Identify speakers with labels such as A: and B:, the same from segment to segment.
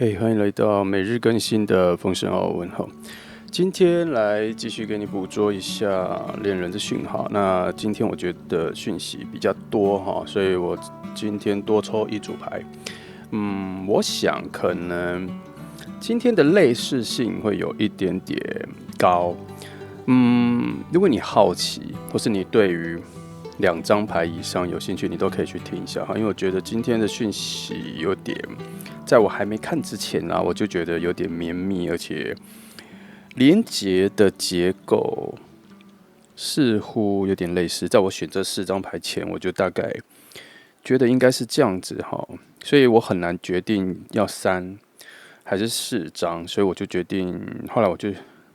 A: 嘿，欢迎来到每日更新的丰盛奥文哈。今天来继续给你捕捉一下恋人的讯号。那今天我觉得讯息比较多哈，所以我今天多抽一组牌。我想可能今天的类似性会有一点点高。如果你好奇，或是你对于2张牌以上有兴趣，你都可以去听一下哈，因为我觉得今天的讯息有点，在我还没看之前啊，我就觉得有点绵密，而且连结的结构似乎有点类似。在我选这4张牌前，我就大概觉得应该是这样子哈，所以我很难决定要3还是4张，所以我就决定，后来我就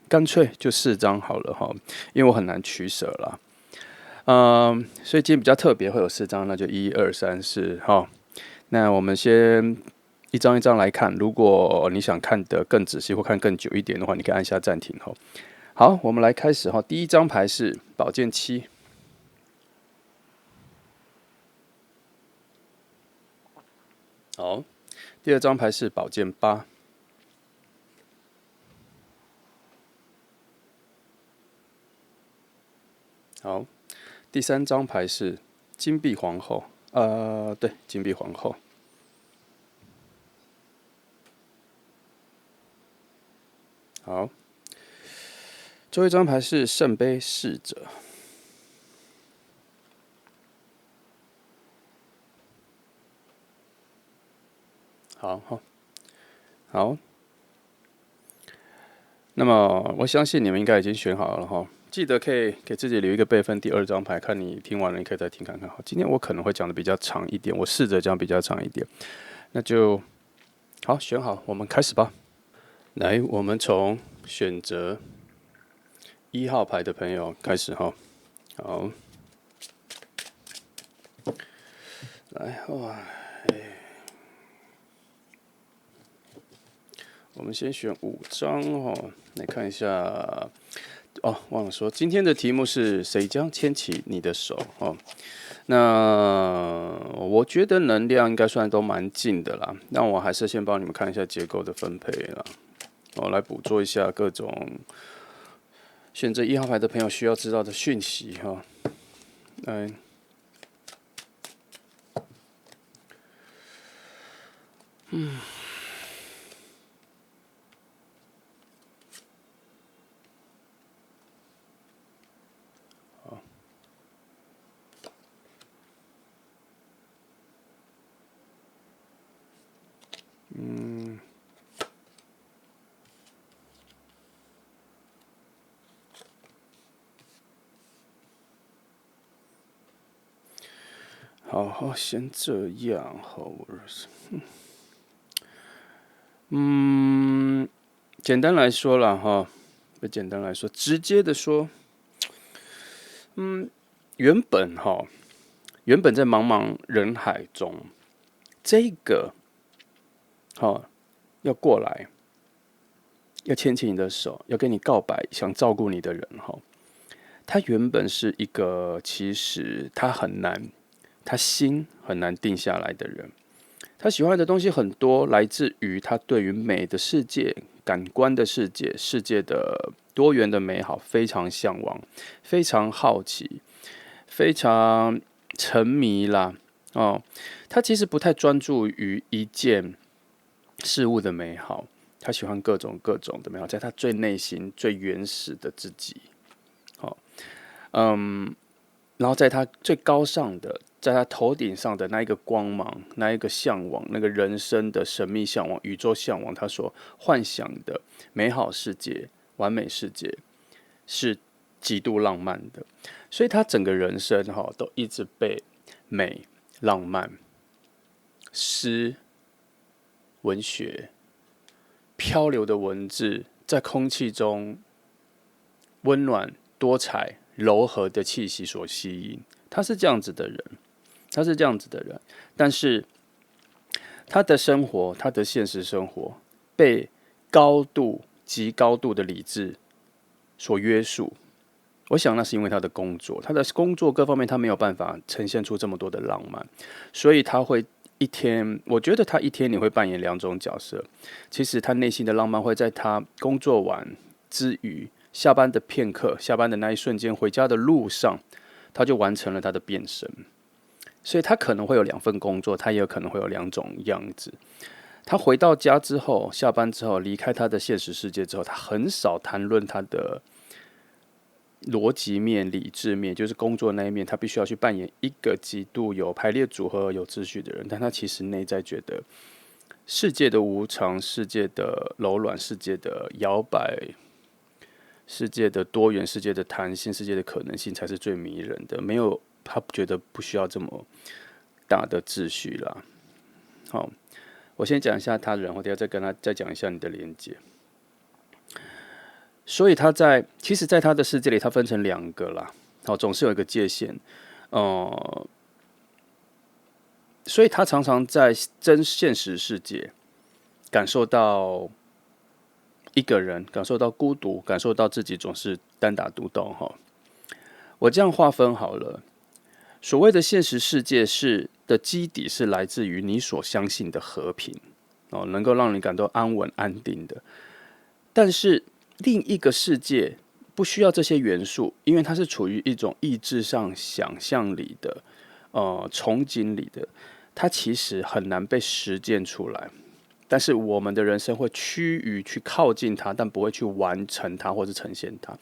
A: 干脆就4张好了哈，因为我很难取舍啦。所以今天比较特别，会有4张，那就1、2、3、4哈。那我们先一张一张来看，如果你想看得更仔细或看更久一点的话，你可以按下暂停哈。好，我们来开始哈。第一张牌是宝剑7，好。第2张牌是宝剑8，好。第3张牌是金币皇后，对，金币皇后。好，最后一张牌是圣杯侍者。好。那么我相信你们应该已经选好了哈，记得可以给自己留一个备份。第2张牌，看你听完了，你可以再听看看。好，今天我可能会讲的比较长一点，我试着讲比较长一点。那就好，选好，我们开始吧。来，我们从选择1号牌的朋友开始哈。好，来哇，我们先选5张哦，来看一下。忘了说，今天的题目是谁将牵起你的手哦？那我觉得能量应该算都蛮近的啦。那我还是先帮你们看一下结构的分配啦。来捕捉一下各种选择1号牌的朋友需要知道的讯息哈。来，好，先这样好。简单来说啦哈，不简单来说，直接的说，原本在茫茫人海中，这个要过来，要牵起你的手，要跟你告白，想照顾你的人他原本是一个其实他心很难定下来的人。他喜欢的东西很多，来自于他对于美的世界、感官的世界、世界的多元的美好非常向往，非常好奇，非常沉迷啦。他其实不太专注于一件事物的美好，他喜欢各种的美好，在他最内心、最原始的自己。然后在他最高尚的，在他头顶上的那一个光芒，那一个向往，那个人生的神秘向往、宇宙向往，他所幻想的美好世界、完美世界，是极度浪漫的。所以他整个人生都一直被美、浪漫、诗、文学、漂流的文字，在空气中温暖、多彩、柔和的气息所吸引。他是这样子的人，但是他的生活，他的现实生活被极高度的理智所约束。我想那是因为他的工作各方面他没有办法呈现出这么多的浪漫，所以他会一天，我觉得他一天你会扮演两种角色。其实他内心的浪漫会在他工作完之余，下班的片刻，下班的那一瞬间，回家的路上，他就完成了他的变身。所以他可能会有两份工作，他也有可能会有两种样子。他回到家之后，下班之后，离开他的现实世界之后，他很少谈论他的逻辑面、理智面，就是工作那一面，他必须要去扮演一个极度有排列组合、有秩序的人。但他其实内在觉得世界的无常、世界的柔软、世界的摇摆、世界的多元、世界的弹性、世界的可能性才是最迷人的。没有，他觉得不需要这么大的秩序啦。好，我先讲一下他人，我等下再跟他再讲一下你的连接。所以其实，在他的世界里，他分成两个啦，好，总是有一个界限，所以他常常在真现实世界感受到一个人，感受到孤独，感受到自己总是单打独斗哈。我这样划分好了，所谓的现实世界的基底是来自于你所相信的和平哦，能够让你感到安稳安定的，但是另一个世界不需要这些元素，因为它是处于一种意志上、想象里的、憧憬里的，它其实很难被实践出来。但是我们的人生会趋于去靠近它，但不会去完成它或是呈现它。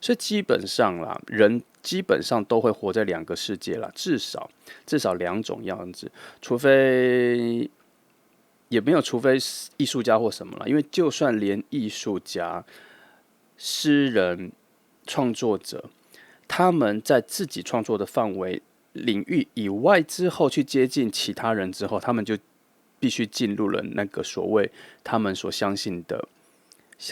A: 所以基本上啦，人基本上都会活在两个世界啦，至少两种样子，除非也没有，除非艺术家或什么啦，因为就算连艺术家、诗人、创作者，他们在自己创作的范围领域以外之后，去接近其他人之后，他们就必须进入了那个所谓他们所相信的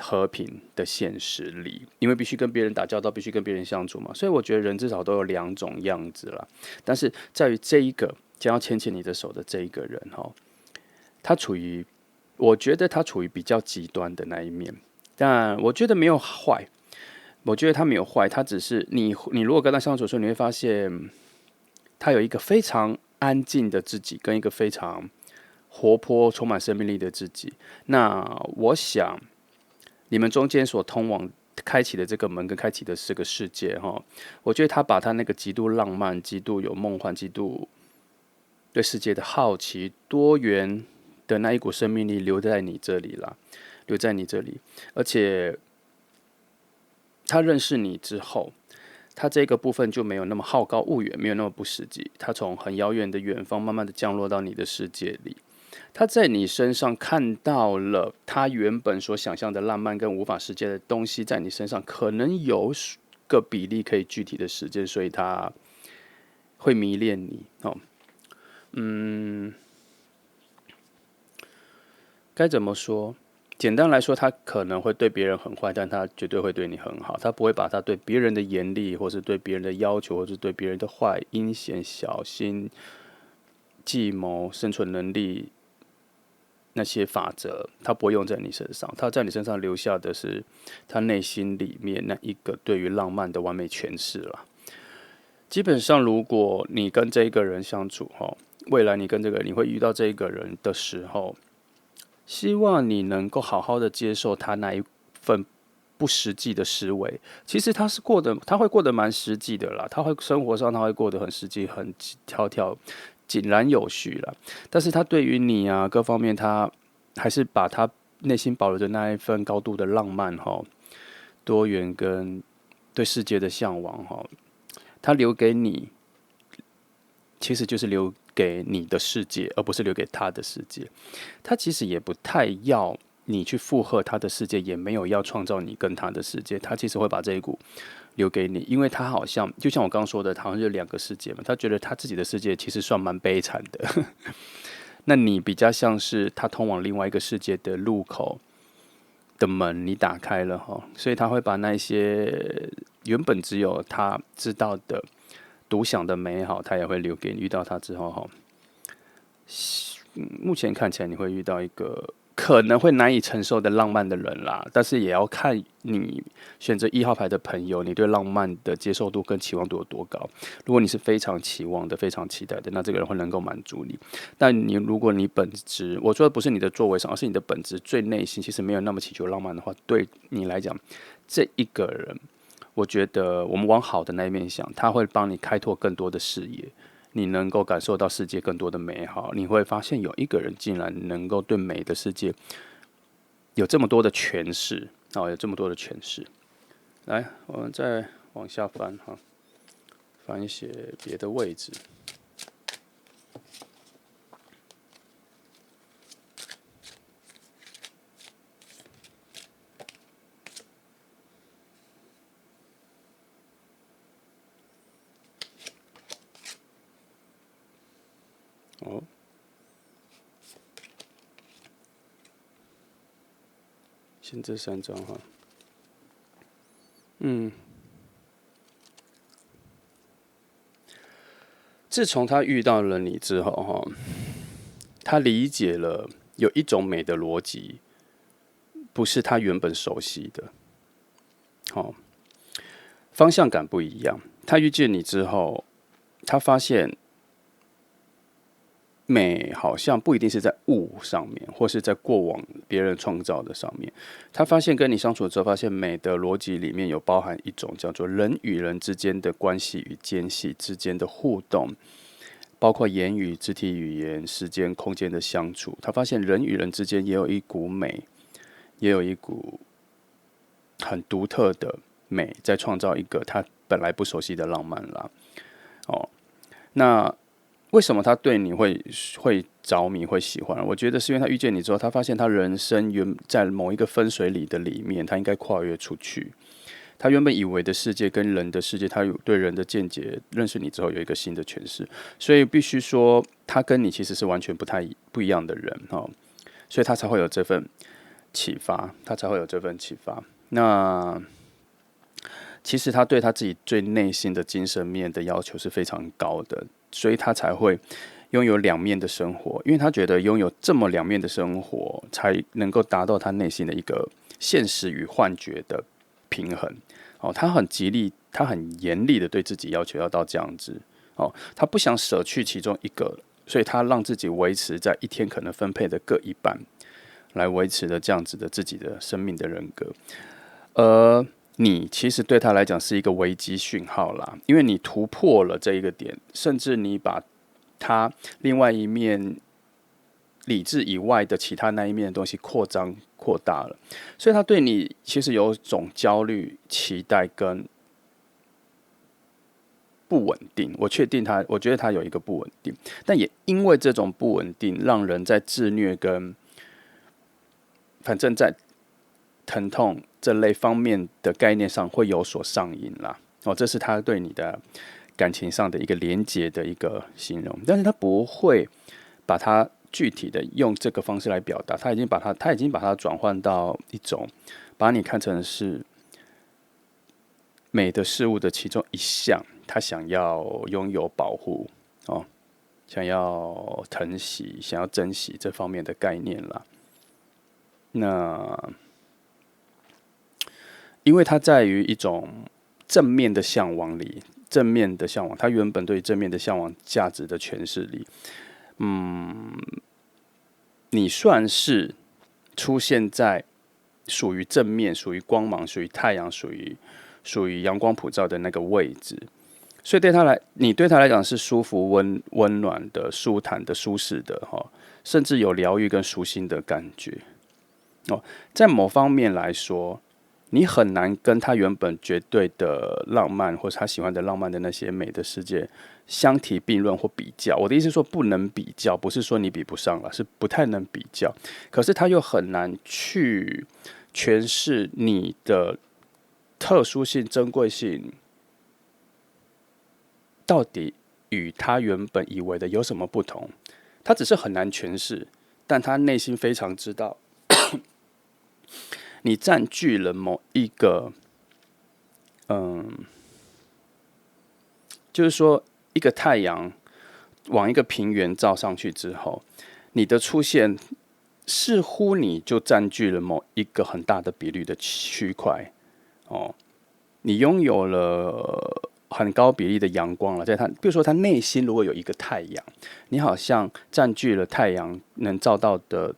A: 和平的现实里，因为必须跟别人打交道，必须跟别人相处嘛。所以我觉得人至少都有两种样子啦。但是在于这一个将要牵起你的手的这一个人哈，我觉得他处于比较极端的那一面，但我觉得没有坏。我觉得他没有坏，他只是你如果跟他相处的时候，你会发现他有一个非常安静的自己，跟一个非常活泼、充满生命力的自己。那我想，你们中间所通往开启的这个门，跟开启的这个世界，哈，我觉得他把他那个极度浪漫、极度有梦幻、极度对世界的好奇、多元的那一股生命力留在你这里啦，留在你这里，而且他认识你之后，他这个部分就没有那么好高骛远，没有那么不实际。他从很遥远的远方，慢慢的降落到你的世界里。他在你身上看到了他原本所想象的浪漫跟无法实现的东西，在你身上可能有个比例可以具体的实践，所以他会迷恋你哦。该怎么说？简单来说，他可能会对别人很坏，但他绝对会对你很好。他不会把他对别人的严厉，或是对别人的要求，或是对别人的坏、阴险、小心、计谋、生存能力那些法则，他不会用在你身上。他在你身上留下的是他内心里面那一个对于浪漫的完美诠释了。基本上，如果你跟这一个人相处，未来你跟这个人你会遇到这一个人的时候，希望你能够好好的接受他那一份不实际的思维。其实他会过得蛮实际的啦，生活上他会过得很实际、很井然有序啦。但是他对于你啊各方面，他还是把他内心保留着那一份高度的浪漫多元跟对世界的向往他留给你，其实就是留给你的世界，而不是留给他的世界。他其实也不太要你去附和他的世界，也没有要创造你跟他的世界。他其实会把这一股留给你，因为他好像就像我刚刚说的，好像就两个世界嘛。他觉得他自己的世界其实算蛮悲惨的，那你比较像是他通往另外一个世界的入口的门，你打开了所以他会把那些原本只有他知道的独享的美好，他也会留给你。遇到他之后目前看起来你会遇到一个可能会难以承受的浪漫的人啦，但是也要看你选择1号牌的朋友，你对浪漫的接受度跟期望度有多高。如果你是非常期望的、非常期待的，那这个人会能够满足你。但如果你本质，我说的不是你的作为上，而是你的本质最内心其实没有那么祈求浪漫的话，对你来讲，这一个人，我觉得我们往好的那一面想，他会帮你开拓更多的视野。你能够感受到世界更多的美好，你会发现有一个人竟然能够对美的世界有这么多的诠释，有这么多的诠释。来，我们再往下翻哈，翻一些别的位置。哦，先这3张哈，自从他遇到了你之后哈，他理解了有一种美的逻辑，不是他原本熟悉的，方向感不一样。他遇见你之后，他发现美好像不一定是在物上面，或是在过往别人创造的上面。他发现跟你相处之后，发现美的逻辑里面有包含一种叫做人与人之间的关系与间隙之间的互动，包括言语、肢体语言、时间、空间的相处。他发现人与人之间也有一股美，也有一股很独特的美，在创造一个他本来不熟悉的浪漫啦。那为什么他对你会着迷、会喜欢？我觉得是因为他遇见你之后，他发现他人生在某一个分水岭的里面，他应该跨越出去。他原本以为的世界跟人的世界，他对人的见解，认识你之后有一个新的诠释，所以必须说，他跟你其实是完全不一样的人所以他才会有这份启发，那其实他对他自己最内心的精神面的要求是非常高的，所以他才会拥有2面的生活，因为他觉得拥有这么2面的生活，才能够达到他内心的一个现实与幻觉的平衡。他很极力，他很严厉的对自己要求要到这样子。他不想舍去其中一个，所以他让自己维持在一天可能分配的各一半，来维持的这样子的自己的生命的人格。而你其实对他来讲是一个危机讯号啦，因为你突破了这一个点，甚至你把他另外一面理智以外的其他那一面的东西扩大了，所以他对你其实有种焦虑、期待跟不稳定。我觉得他有一个不稳定，但也因为这种不稳定，让人在自虐跟反正在疼痛这类方面的概念上会有所上瘾啦。这是他对你的感情上的一个连结的一个形容，但是他不会把它具体的用这个方式来表达，他已经把它转换到一种把你看成是美的事物的其中一项，他想要拥有、保护想要疼惜、想要珍惜这方面的概念啦。那因为它在于一种正面的向往里，他原本对正面的向往价值的诠释里，你算是出现在属于正面、属于光芒、属于太阳、属于阳光普照的那个位置，所以你对他来讲是舒服、温暖的、舒坦的、舒适的甚至有疗愈跟舒心的感觉在某方面来说，你很难跟他原本绝对的浪漫，或是他喜欢的浪漫的那些美的世界相提并论或比较。我的意思是说，不能比较，不是说你比不上了，是不太能比较。可是他又很难去诠释你的特殊性、珍贵性，到底与他原本以为的有什么不同？他只是很难诠释，但他内心非常知道。你占据了某一个，就是说，一个太阳往一个平原照上去之后，你的出现似乎你就占据了某一个很大的比率的区块哦，你拥有了很高比例的阳光了，在它，比如说它内心如果有一个太阳，你好像占据了太阳能照到的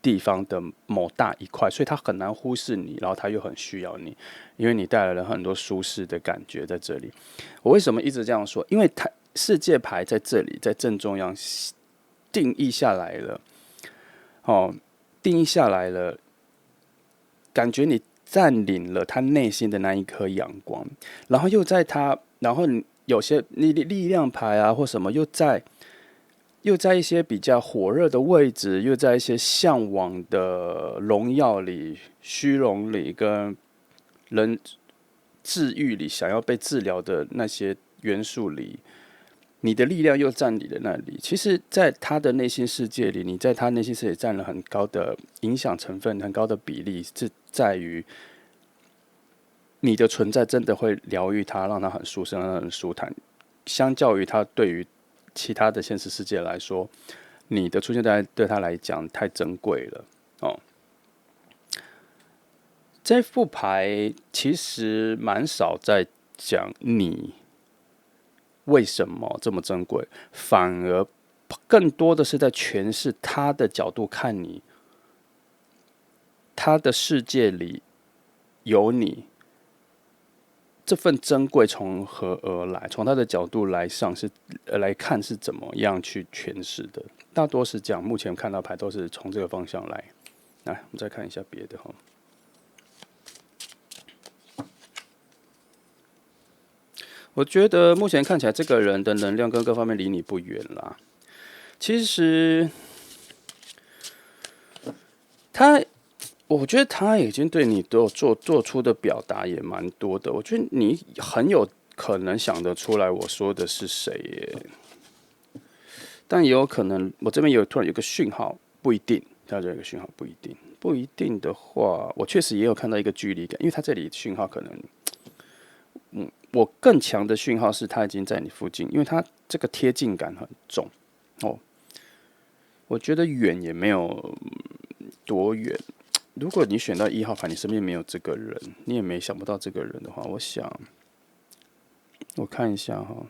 A: 地方的某大一块，所以他很难忽视你，然后他又很需要你，因为你带来了很多舒适的感觉在这里。我为什么一直这样说？因为它世界牌在这里，在正中央定义下来了，哦，定义下来了，感觉你占领了他内心的那一颗阳光，然后又在他，然后有些你力量牌啊或什么，又在一些比较火热的位置，又在一些向往的荣耀里、虚荣里，跟人治愈里，想要被治疗的那些元素里，你的力量又占领了那里。其实，在他的内心世界里，你在他内心世界占了很高的影响成分，很高的比例，是在于你的存在真的会疗愈他，让他很舒适，让他很舒坦。相较于他对于其他的现实世界来说，你的出现对他来讲太珍贵了哦。这副牌其实蛮少在讲你为什么这么珍贵，反而更多的是在诠释他的角度看你，他的世界里有你，这份珍贵从何而来？从他的角度来看是怎么样去诠释的？大多是这样。目前看到牌都是从这个方向来。来，我们再看一下别的哈。我觉得目前看起来，这个人的能量跟各方面离你不远啦。其实我觉得他已经对你都有做出的表达也蛮多的。我觉得你很有可能想得出来我说的是谁耶，但也有可能我这边突然有个讯号，不一定。他这个讯号不一定，不一定的话，我确实也有看到一个距离感，因为他这里讯号可能，我更强的讯号是他已经在你附近，因为他这个贴近感很重哦。我觉得远也没有多远。如果你选到1号牌，你身边没有这个人，你也没想不到这个人的话，我想我看一下哈，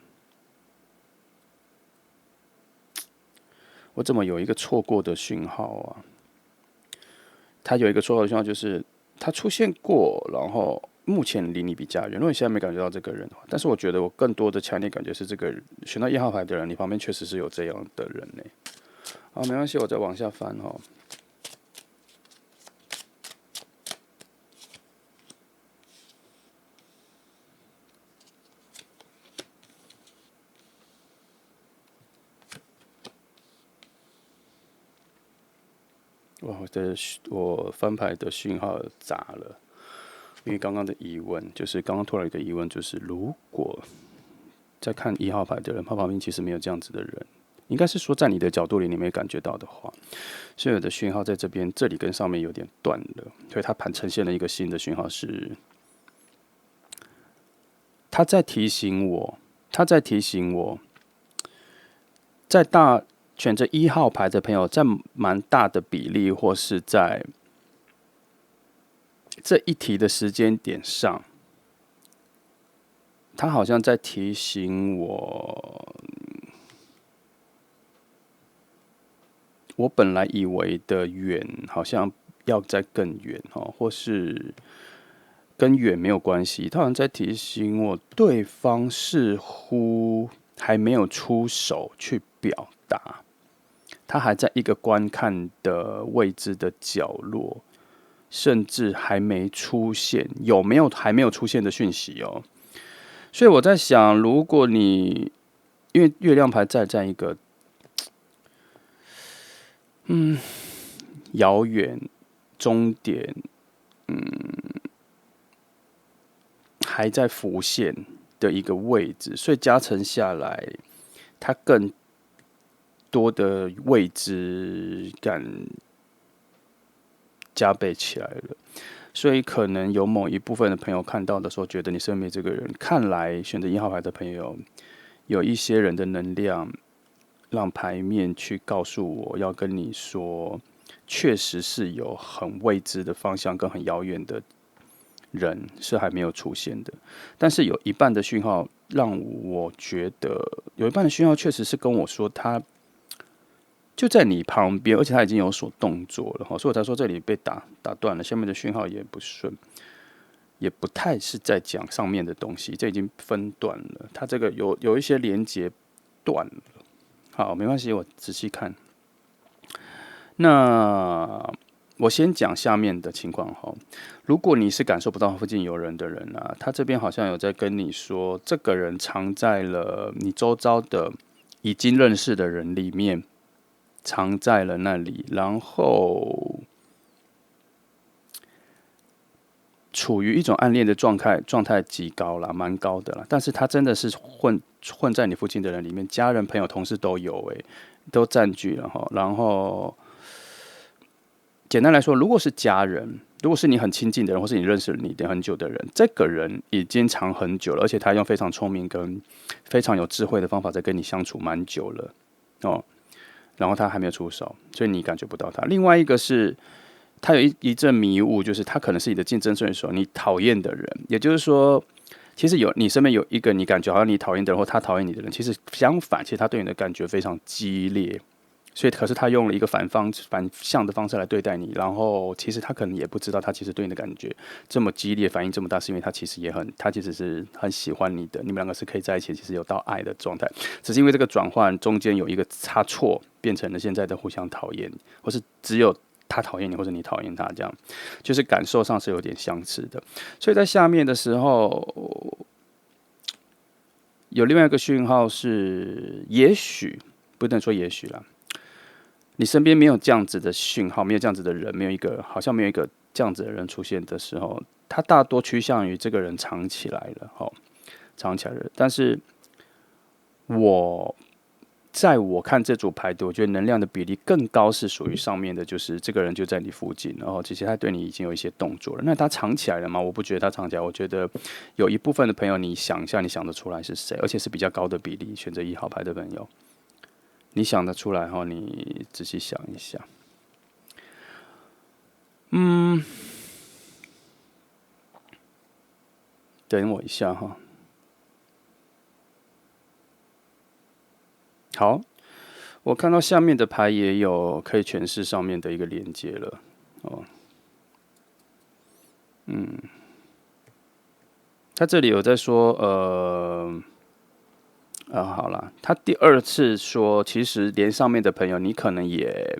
A: 我怎么有一个错过的讯号啊？他有一个错过的讯号，就是他出现过，然后目前离你比较远。如果你现在没感觉到这个人的话，但是我觉得我更多的强烈感觉是这个人选到1号牌的人，你旁边确实是有这样的人呢。好，没关系，我再往下翻哈。哇，我翻牌的讯号砸了，因为刚刚的疑问就是刚刚突然有一个疑问，就是如果在看1号牌的人，他旁边其实没有这样子的人，应该是说在你的角度里你没感觉到的话，所有的讯号在这边这里跟上面有点断了，所以它呈现了一个新的讯号是，他在提醒我，在选择1号牌的朋友，在蛮大的比例，或是在这一题的时间点上，他好像在提醒我，我本来以为的远，好像要再更远哦，或是跟远没有关系。他好像在提醒我，对方似乎还没有出手去表达。他还在一个观看的位置的角落，甚至还没出现，有没有还没有出现的讯息哦？所以我在想，如果你因为月亮牌在一个遥远终点，还在浮现的一个位置，所以加成下来，它更多的未知感加倍起来了，所以可能有某一部分的朋友看到的时候，觉得你身边这个人，看来选择1号牌的朋友，有一些人的能量让牌面去告诉我要跟你说，确实是有很未知的方向跟很遥远的人是还没有出现的，但是有一半的讯号让我觉得，有一半的讯号确实是跟我说他就在你旁边，而且他已经有所动作了，所以我才说这里被打断了，下面的讯号也不顺。也不太是在讲上面的东西，这已经分段了。它这个有一些连接断了。好，没关系，我仔细看。那我先讲下面的情况哈。如果你是感受不到附近有人的人啊，他这边好像有在跟你说，这个人藏在了你周遭的已经认识的人里面，藏在了那里，然后处于一种暗恋的状态极高啦，蛮高的啦。但是他真的是混在你附近的人里面，家人、朋友、同事都有都占据了哈。然后简单来说，如果是家人，如果是你很亲近的人，或是你认识你很久的人，这个人已经藏很久了，而且他用非常聪明跟非常有智慧的方法在跟你相处蛮久了哦。然后他还没有出手，所以你感觉不到他。另外一个是，他有一阵迷雾，就是他可能是你的竞争对手，你讨厌的人。也就是说，其实你身边有一个你感觉好像你讨厌的人，或他讨厌你的人，其实相反，其实他对你的感觉非常激烈。所以，可是他用了一个反向的方式来对待你，然后其实他可能也不知道，他其实对你的感觉这么激烈，反应这么大，是因为他其实他其实是很喜欢你的，你们两个是可以在一起，其实有到爱的状态，只是因为这个转换中间有一个差错，变成了现在的互相讨厌，或是只有他讨厌你，或者你讨厌他，这样就是感受上是有点相似的。所以在下面的时候，有另外一个讯号是，也许不能说也许啦。你身边没有这样子的讯号，没有这样子的人，好像没有一个这样子的人出现的时候，他大多趋向于这个人藏起来了，藏起来了。但是在我看这组牌的，我觉得能量的比例更高，是属于上面的，就是这个人就在你附近，然后其实他对你已经有一些动作了。那他藏起来了吗？我不觉得他藏起来，我觉得有一部分的朋友，你想一下，你想得出来是谁，而且是比较高的比例，选择1号牌的朋友。你想得出来哈？你仔细想一下。等我一下哈。好，我看到下面的牌也有可以诠释上面的一个连接了哦。他这里有在说好啦，他第二次说，其实连上面的朋友，你可能也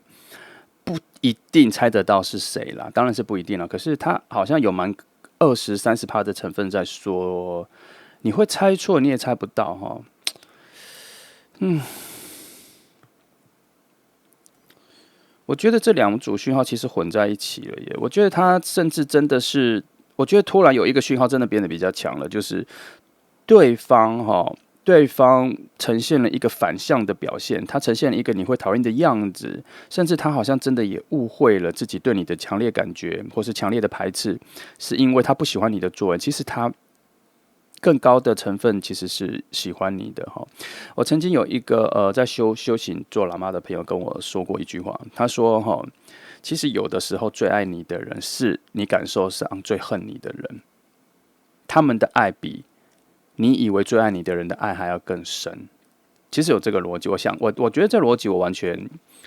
A: 不一定猜得到是谁啦，当然是不一定了。可是他好像有蛮20-30%的成分在说，你会猜错，你也猜不到哈。我觉得这两组讯号其实混在一起了耶。我觉得他甚至真的是，我觉得突然有一个讯号真的变得比较强了，就是对方呈现了一个反向的表现，他呈现了一个你会讨厌的样子，甚至他好像真的也误会了自己对你的强烈感觉，或是强烈的排斥，是因为他不喜欢你的作为。其实他更高的成分其实是喜欢你的哈。我曾经有一个在修行做喇嘛的朋友跟我说过一句话，他说其实有的时候最爱你的人是你感受上最恨你的人，他们的爱比你以为最爱你的人的爱还要更深。其实有这个逻辑，我觉得这逻辑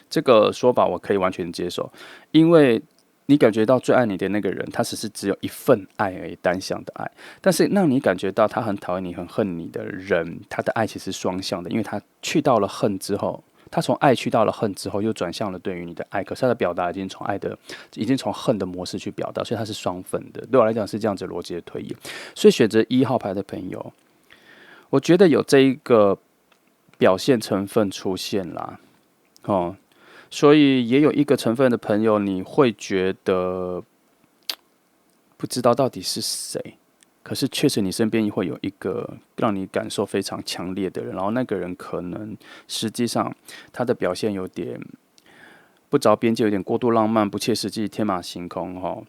A: 这个说法我可以完全接受，因为你感觉到最爱你的那个人，他只有一份爱而已，单向的爱。但是让你感觉到他很讨厌你、很恨你的人，他的爱其实是双向的，因为他去到了恨之后，他从爱去到了恨之后，又转向了对于你的爱。可是他的表达已经从恨的模式去表达，所以他是双份的。对我来讲是这样子逻辑的推演。所以选择1号牌的朋友，我觉得有这一个表现成分出现啦，所以也有一个成分的朋友，你会觉得不知道到底是谁，可是确实你身边会有一个让你感受非常强烈的人，然后那个人可能实际上他的表现有点不着边界，有点过度浪漫、不切实际、天马行空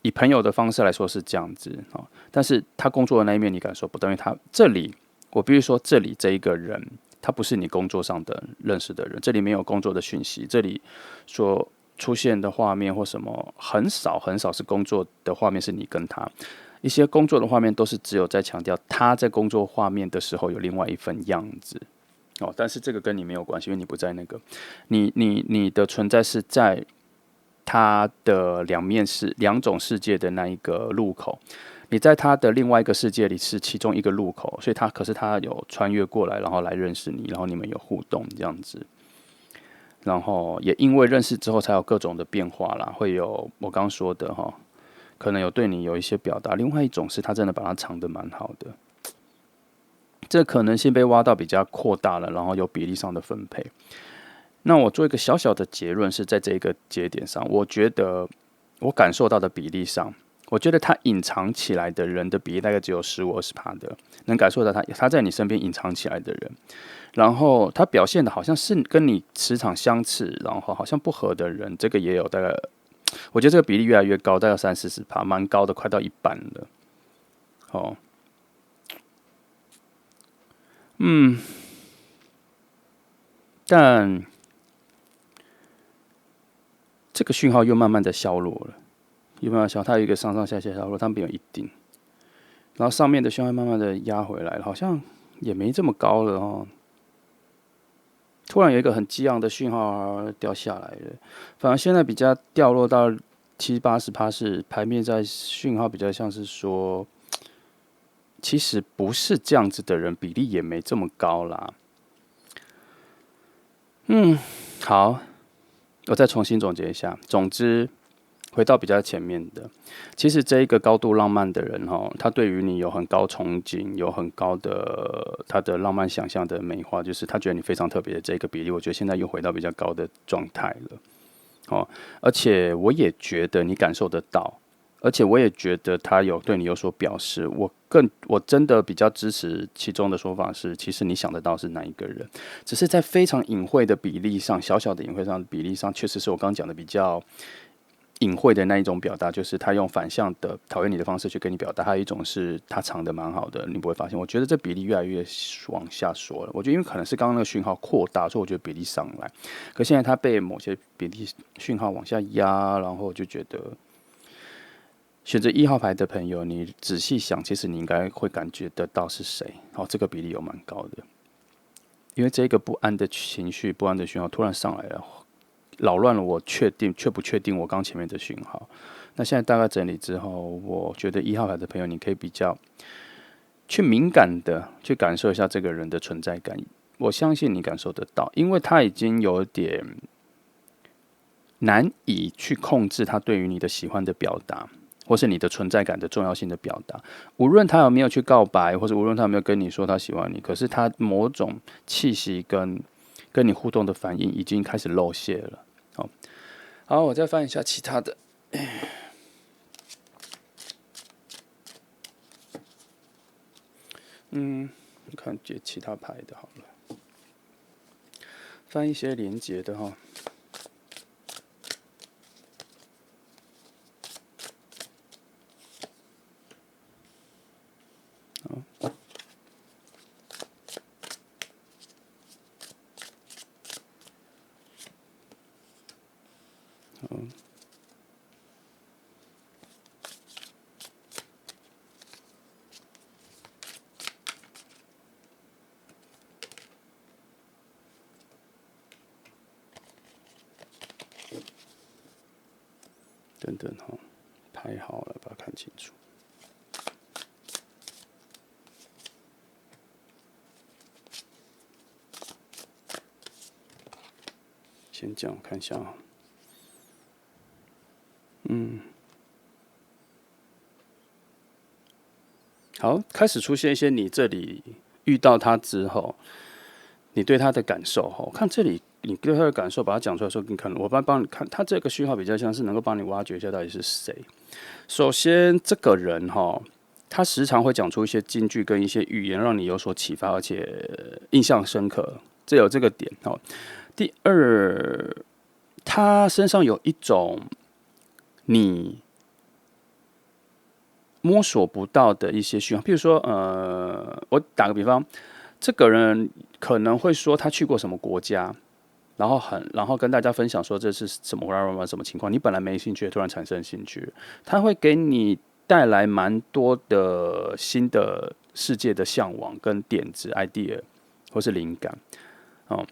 A: 以朋友的方式来说是这样子但是他工作的那一面你感受不到，因为他这里我必须说，这里这一个人他不是你工作上的认识的人，这里没有工作的讯息，这里所出现的画面或什么很少很少是工作的画面，是你跟他。一些工作的画面都是只有在强调他在工作画面的时候有另外一份样子。但是这个跟你没有关系，因为你不在那个，你的存在是在他的两种世界的那一个路口，你在他的另外一个世界里是其中一个路口，所以可是他有穿越过来，然后来认识你，然后你们有互动这样子，然后也因为认识之后才有各种的变化啦，会有我刚刚说的可能有对你有一些表达，另外一种是他真的把它藏得蛮好的，这可能性被挖到比较扩大了，然后有比例上的分配。那我做一个小小的结论是在这个节点上，我觉得我感受到的比例上，我觉得他隐藏起来的人的比例大概只有15-20%的，能感受到他在你身边隐藏起来的人，然后他表现的好像是跟你磁场相似，然后好像不合的人，这个也有大概，我觉得这个比例越来越高，大概30-40%，蛮高的，快到一半了。但这个讯号又慢慢的消弱了，又慢慢消，它有一个上上下下消弱，它没有一定，然后上面的讯号慢慢的压回来了，好像也没这么高了突然有一个很激昂的讯号掉下来了，反而现在比较掉落到70-80%，是牌面在讯号比较像是说，其实不是这样子的人比例也没这么高啦。好。我再重新总结一下，总之回到比较前面的，其实这一个高度浪漫的人他对于你有很高憧憬，有很高的他的浪漫想象的美化，就是他觉得你非常特别的这个比例，我觉得现在又回到比较高的状态了。而且我也觉得你感受得到，而且我也觉得他有对你有所表示，我真的比较支持其中的说法是，其实你想得到是哪一个人，只是在非常隐晦的比例上，小小的隐晦上的比例上，确实是我刚刚讲的比较隐晦的那一种表达，就是他用反向的讨厌你的方式去跟你表达，还有一种是他藏得蛮好的，你不会发现。我觉得这比例越来越往下说了，我觉得因为可能是刚刚那个讯号扩大，所以我觉得比例上来，可现在它被某些比例讯号往下压，然后我就觉得。选择1号牌的朋友，你仔细想，其实你应该会感觉得到是谁。这个比例有蛮高的，因为这个不安的情绪、不安的讯号突然上来了，扰乱了我确不确定我刚前面的讯号。那现在大概整理之后，我觉得1号牌的朋友，你可以比较去敏感的去感受一下这个人的存在感。我相信你感受得到，因为他已经有点难以去控制他对于你的喜欢的表达。或是你的存在感的重要性的表达，无论他有没有去告白，或者无论他有没有跟你说他喜欢你，可是他某种气息跟你互动的反应已经开始露馅了。好，我再翻一下其他的。看接其他牌的好了，翻一些连结的哈。等等排好了，把它看清楚。先这样看一下好，开始出现一些你这里遇到他之后，你对他的感受看这里你对他的感受，把它讲出来的时候，你看我帮你看，他这个讯号比较像是能够帮你挖掘一下到底是谁。首先，这个人他时常会讲出一些金句跟一些语言，让你有所启发，而且印象深刻，这有这个点第二，他身上有一种你摸索不到的一些讯号，譬如说，我打个比方，这个人可能会说他去过什么国家，然后跟大家分享说这是什么情况，你本来没兴趣，突然产生兴趣，他会给你带来蛮多的新的世界的向往跟点子、idea 或是灵感哦。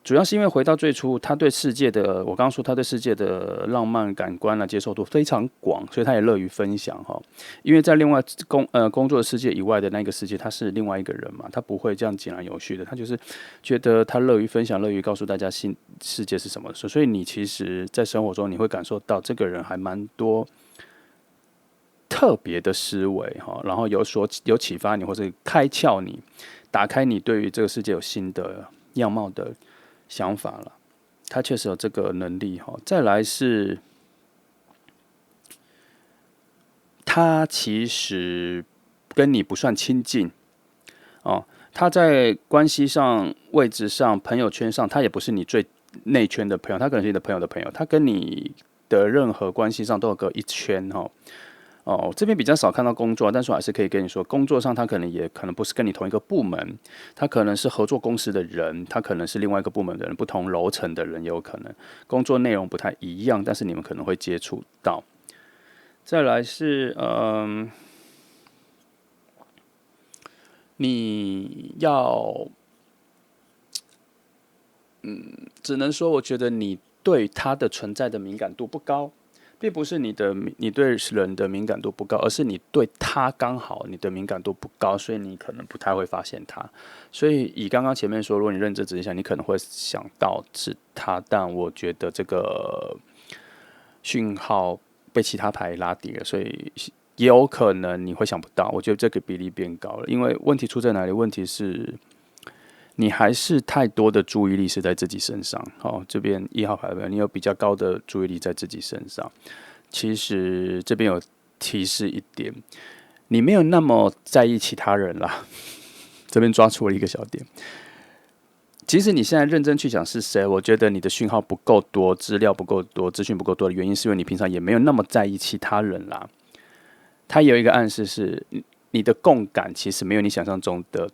A: 主要是因为回到最初，他对世界的，我刚刚说他对世界的浪漫感官啊接受度非常广，所以他也乐于分享哈。因为在另外工作的世界以外的那个世界，他是另外一个人嘛，他不会这样井然有序的，他就是觉得他乐于分享，乐于告诉大家新世界是什么。所以你其实，在生活中你会感受到这个人还蛮多特别的思维哈，然后有启发你，或是开窍你，打开你对于这个世界有新的样貌的想法了。他确实有这个能力哈。再来是，他其实跟你不算亲近哦，他在关系上、位置上、朋友圈上，他也不是你最内圈的朋友，他可能是你的朋友的朋友，他跟你的任何关系上都有个一圈哈。哦，这边比较少看到工作，但是我还是可以跟你说，工作上他可能不是跟你同一个部门，他可能是合作公司的人，他可能是另外一个部门的人，不同楼层的人也有可能，工作内容不太一样，但是你们可能会接触到。再来是，你要，只能说，我觉得你对他的存在的敏感度不高。并不是你对人的敏感度不高，而是你对他刚好你的敏感度不高，所以你可能不太会发现他。所以以刚刚前面说，如果你认真仔细想，你可能会想到是他，但我觉得这个讯号被其他牌拉低了，所以也有可能你会想不到。我觉得这个比例变高了，因为问题出在哪里？问题是你还是太多的注意力是在自己身上。好，这边一号牌，你有比较高的注意力在自己身上。其实这边有提示一点，你没有那么在意其他人啦。这边抓出了一个小点。其实你现在认真去想是谁，我觉得你的讯号不够多，资料不够多，资讯不够多的原因，是因为你平常也没有那么在意其他人啦。它有一个暗示是，你的共感其实没有你想象中的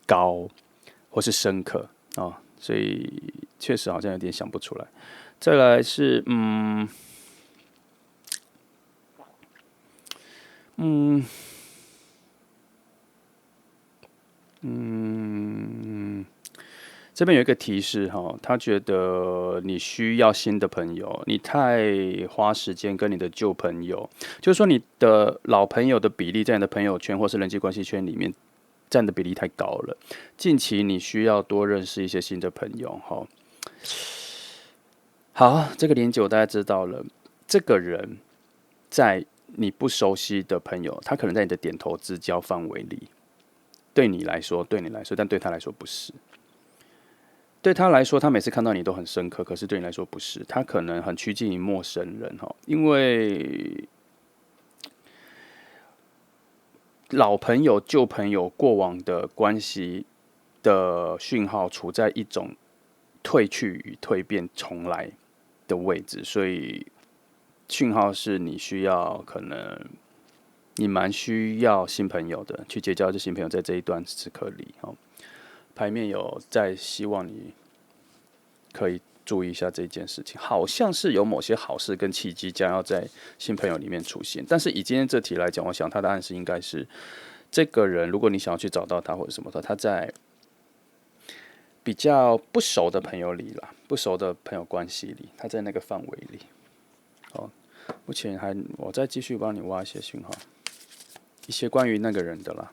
A: 高或是深刻哦，所以确实好像有点想不出来。再来是，这边有一个提示哈，他觉得你需要新的朋友，你太花时间跟你的旧朋友，就是说你的老朋友的比例在你的朋友圈或是人际关系圈里面占的比例太高了。近期你需要多认识一些新的朋友哈。好，这个连接我大概知道了。这个人在你不熟悉的朋友，他可能在你的点头之交范围里，对你来说，但对他来说不是。对他来说，他每次看到你都很深刻，可是对你来说不是。他可能很趋近于陌生人哈，因为老朋友、旧朋友、过往的关系的讯号处在一种退去与蜕变、重来的位置，所以讯号是你需要，可能你蛮需要新朋友的，去结交这新朋友，在这一段时刻里哈。牌面有在希望你可以注意一下这件事情，好像是有某些好事跟契机将要在新朋友里面出现。但是以今天这题来讲，我想他的暗示应该是，这个人如果你想要去找到他或者什么的，他在比较不熟的朋友里啦，不熟的朋友关系里，他在那个范围里。哦，目前我再继续帮你挖一些讯号，一些关于那个人的啦。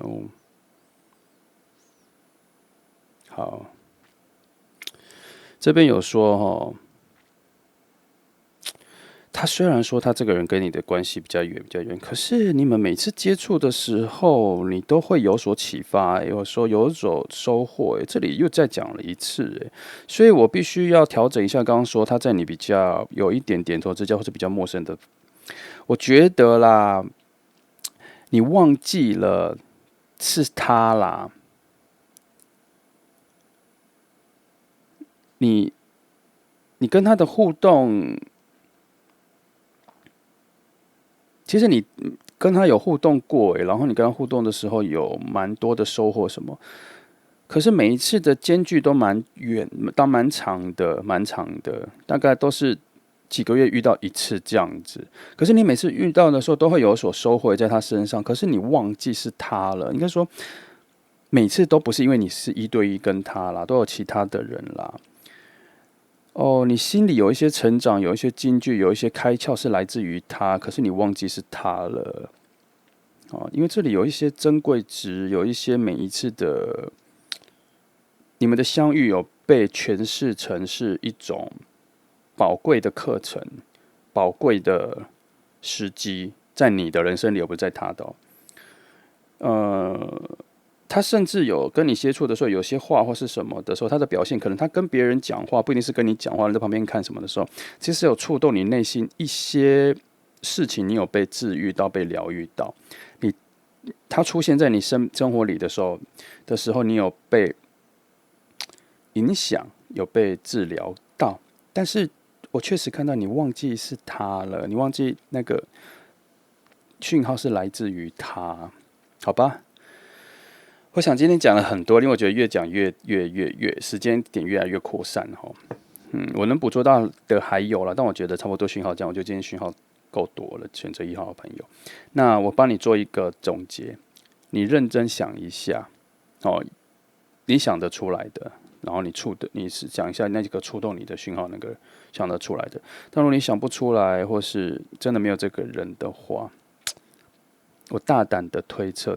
A: 哦，好，这边有说哈，他虽然说他这个人跟你的关系比较远，可是你们每次接触的时候，你都会有所启发，有说有所收获。这里又再讲了一次，所以我必须要调整一下。刚刚说他在你比较有一点点头之交或者比较陌生的，我觉得啦，你忘记了是他啦，你你跟他的互动。其实你跟他有互动过，然后你跟他互动的时候有蛮多的收获什么，可是每一次的间距都蛮远，到蛮长的，蛮长的，大概都是几个月遇到一次这样子。可是你每次遇到的时候都会有所收获在他身上，可是你忘记是他了。应该说每次都不是因为你是一对一跟他啦，都有其他的人啦。哦，你心里有一些成长，有一些金句，有一些开窍是来自于他，可是你忘记是他了。哦，因为这里有一些珍贵值，有一些每一次的你们的相遇有被诠释成是一种宝贵的课程，宝贵的时机，在你的人生里，而不是在他的他甚至有跟你接触的时候，有些话或是什么的时候，他的表现可能他跟别人讲话，不一定是跟你讲话，你在旁边看什么的时候，其实有触动你内心一些事情，你有被治愈到，被疗愈到。你他出现在你生活里的时候，你有被影响，有被治疗到，但是我确实看到你忘记是他了，你忘记那个讯号是来自于他，好吧？我想今天讲了很多，因为我觉得越讲越时间点越来越扩散哈。我能捕捉到的还有了，但我觉得差不多讯号这样，我觉得今天讯号够多了。选择1号的朋友，那我帮你做一个总结，你认真想一下哦，你想得出来的，然后你是讲一下那几个触动你的讯号，那个想得出来的。但如果你想不出来，或是真的没有这个人的话，我大胆的推测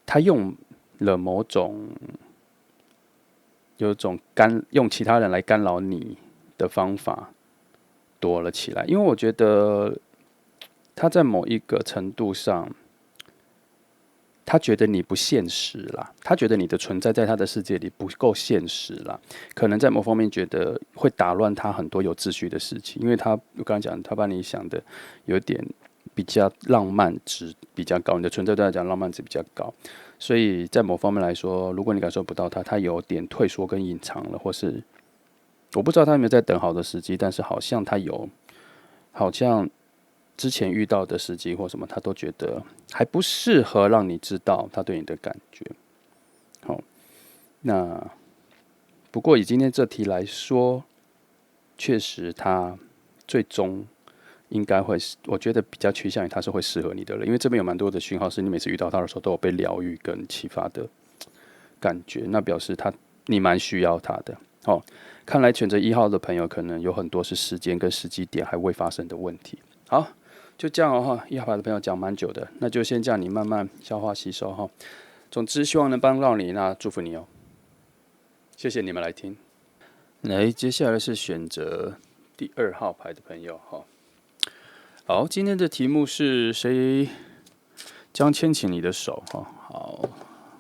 A: 他用了某种有种用其他人来干扰你的方法躲了起来，因为我觉得他在某一个程度上，他觉得你不现实啦，他觉得你的存在在他的世界里不够现实啦，可能在某方面觉得会打乱他很多有秩序的事情，因为我刚刚讲，他把你想的有点比较浪漫值比较高，你的存在对他讲浪漫值比较高，所以在某方面来说，如果你感受不到他有点退缩跟隐藏了，或是我不知道他有没有在等好的时机，但是好像之前遇到的时机或什么，他都觉得还不适合让你知道他对你的感觉。好，那不过以今天这题来说，确实他最终应该会是，我觉得比较趋向于他是会适合你的人，因为这边有蛮多的讯号是你每次遇到他的时候都有被疗愈跟启发的感觉，那表示你蛮需要他的。哦，看来选择1号的朋友可能有很多是时间跟时机点还未发生的问题。好，就这样哦哈，1号牌的朋友讲蛮久的，那就先这样你慢慢消化吸收哈。总之希望能帮到你，那祝福你哦，谢谢你们来听。来，接下来是选择第2号牌的朋友哈。好，今天的题目是谁将牵起你的手哈？好，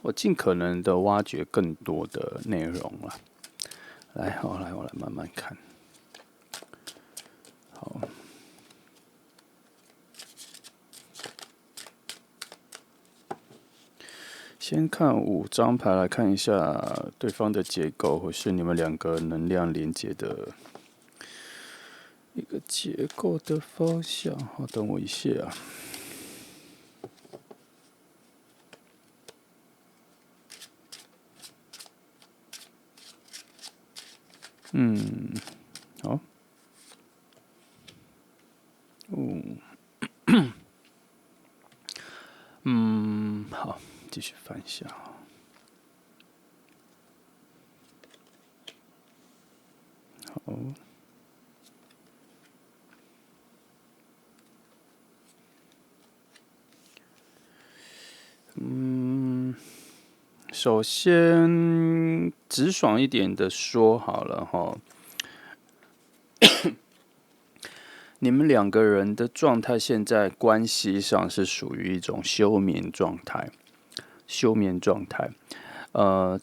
A: 我尽可能的挖掘更多的内容了。来，我来慢慢看。好，先看5张牌来看一下对方的结构，或是你们2个能量连接的一个结构的方向。好，等我一下啊。好，好，继续翻一下。好，首先直爽一点的说好了哈，你们两个人的状态现在关系上是属于一种休眠状态。休眠状态，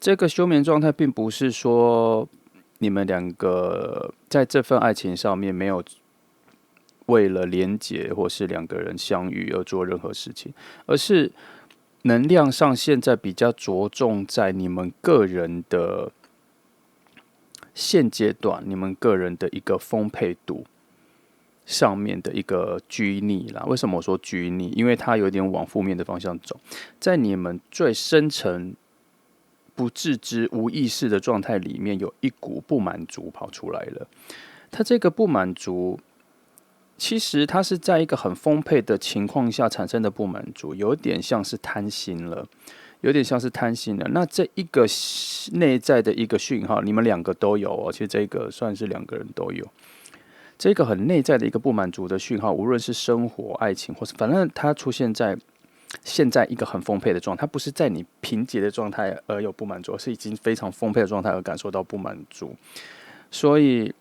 A: 这个休眠状态并不是说你们两个在这份爱情上面没有为了连结或是两个人相遇而做任何事情，而是能量上现在比较着重在你们个人的现阶段，你们个人的一个丰沛度上面的一个拘泥啦。为什么我说拘泥？因为它有点往负面的方向走，在你们最深层不自知、无意识的状态里面，有一股不满足跑出来了。它这个不满足，其实它是在一个很丰沛的情况下产生的不满足，有点像是贪心了。有点像是贪心了。那这一个内在的一个讯号，你们两个都有哦。其实这个算是两个人都有。这个很内在的一个不满足的讯号，无论是生活、爱情，或是反正它出现在现在一个很丰沛的状态，它不是在你贫瘠的状态而有不满足，而是已经非常丰沛的状态而感受到不满足。所以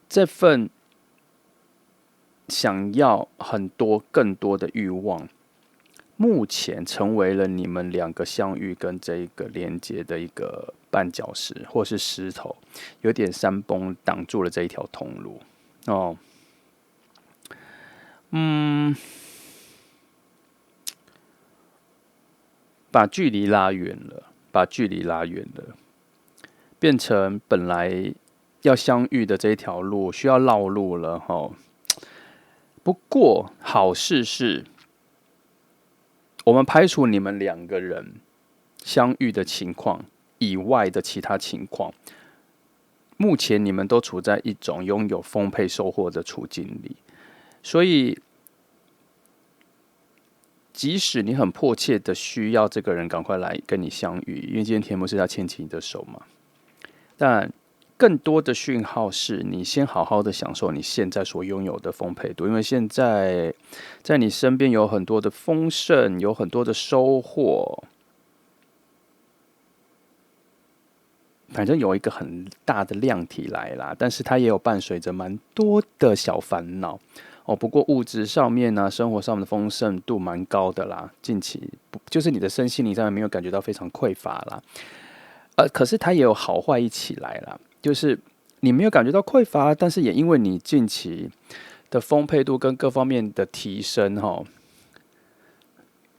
A: 这份想要很多更多的欲望，目前成为了你们两个相遇跟这一个连接的一个绊脚石，或是石头，有点山崩挡住了这一条通路。哦，把距离拉远了，把距离拉远了，变成本来要相遇的这一条路需要绕路了哈。不过好事是，我们排除你们两个人相遇的情况以外的其他情况，目前你们都处在一种拥有丰沛收获的处境里，所以即使你很迫切的需要这个人赶快来跟你相遇，因为今天题目是要牵起你的手嘛，但更多的讯号是你先好好的享受你现在所拥有的丰沛度，因为现在在你身边有很多的丰盛，有很多的收获，反正有一个很大的量体来啦，但是它也有伴随着蛮多的小烦恼哦。不过物质上面呢、生活上面的丰盛度蛮高的啦，近期就是你的身心灵上面没有感觉到非常匮乏啦。可是它也有好坏一起来啦，就是你没有感觉到匮乏，但是也因为你近期的丰沛度跟各方面的提升哈，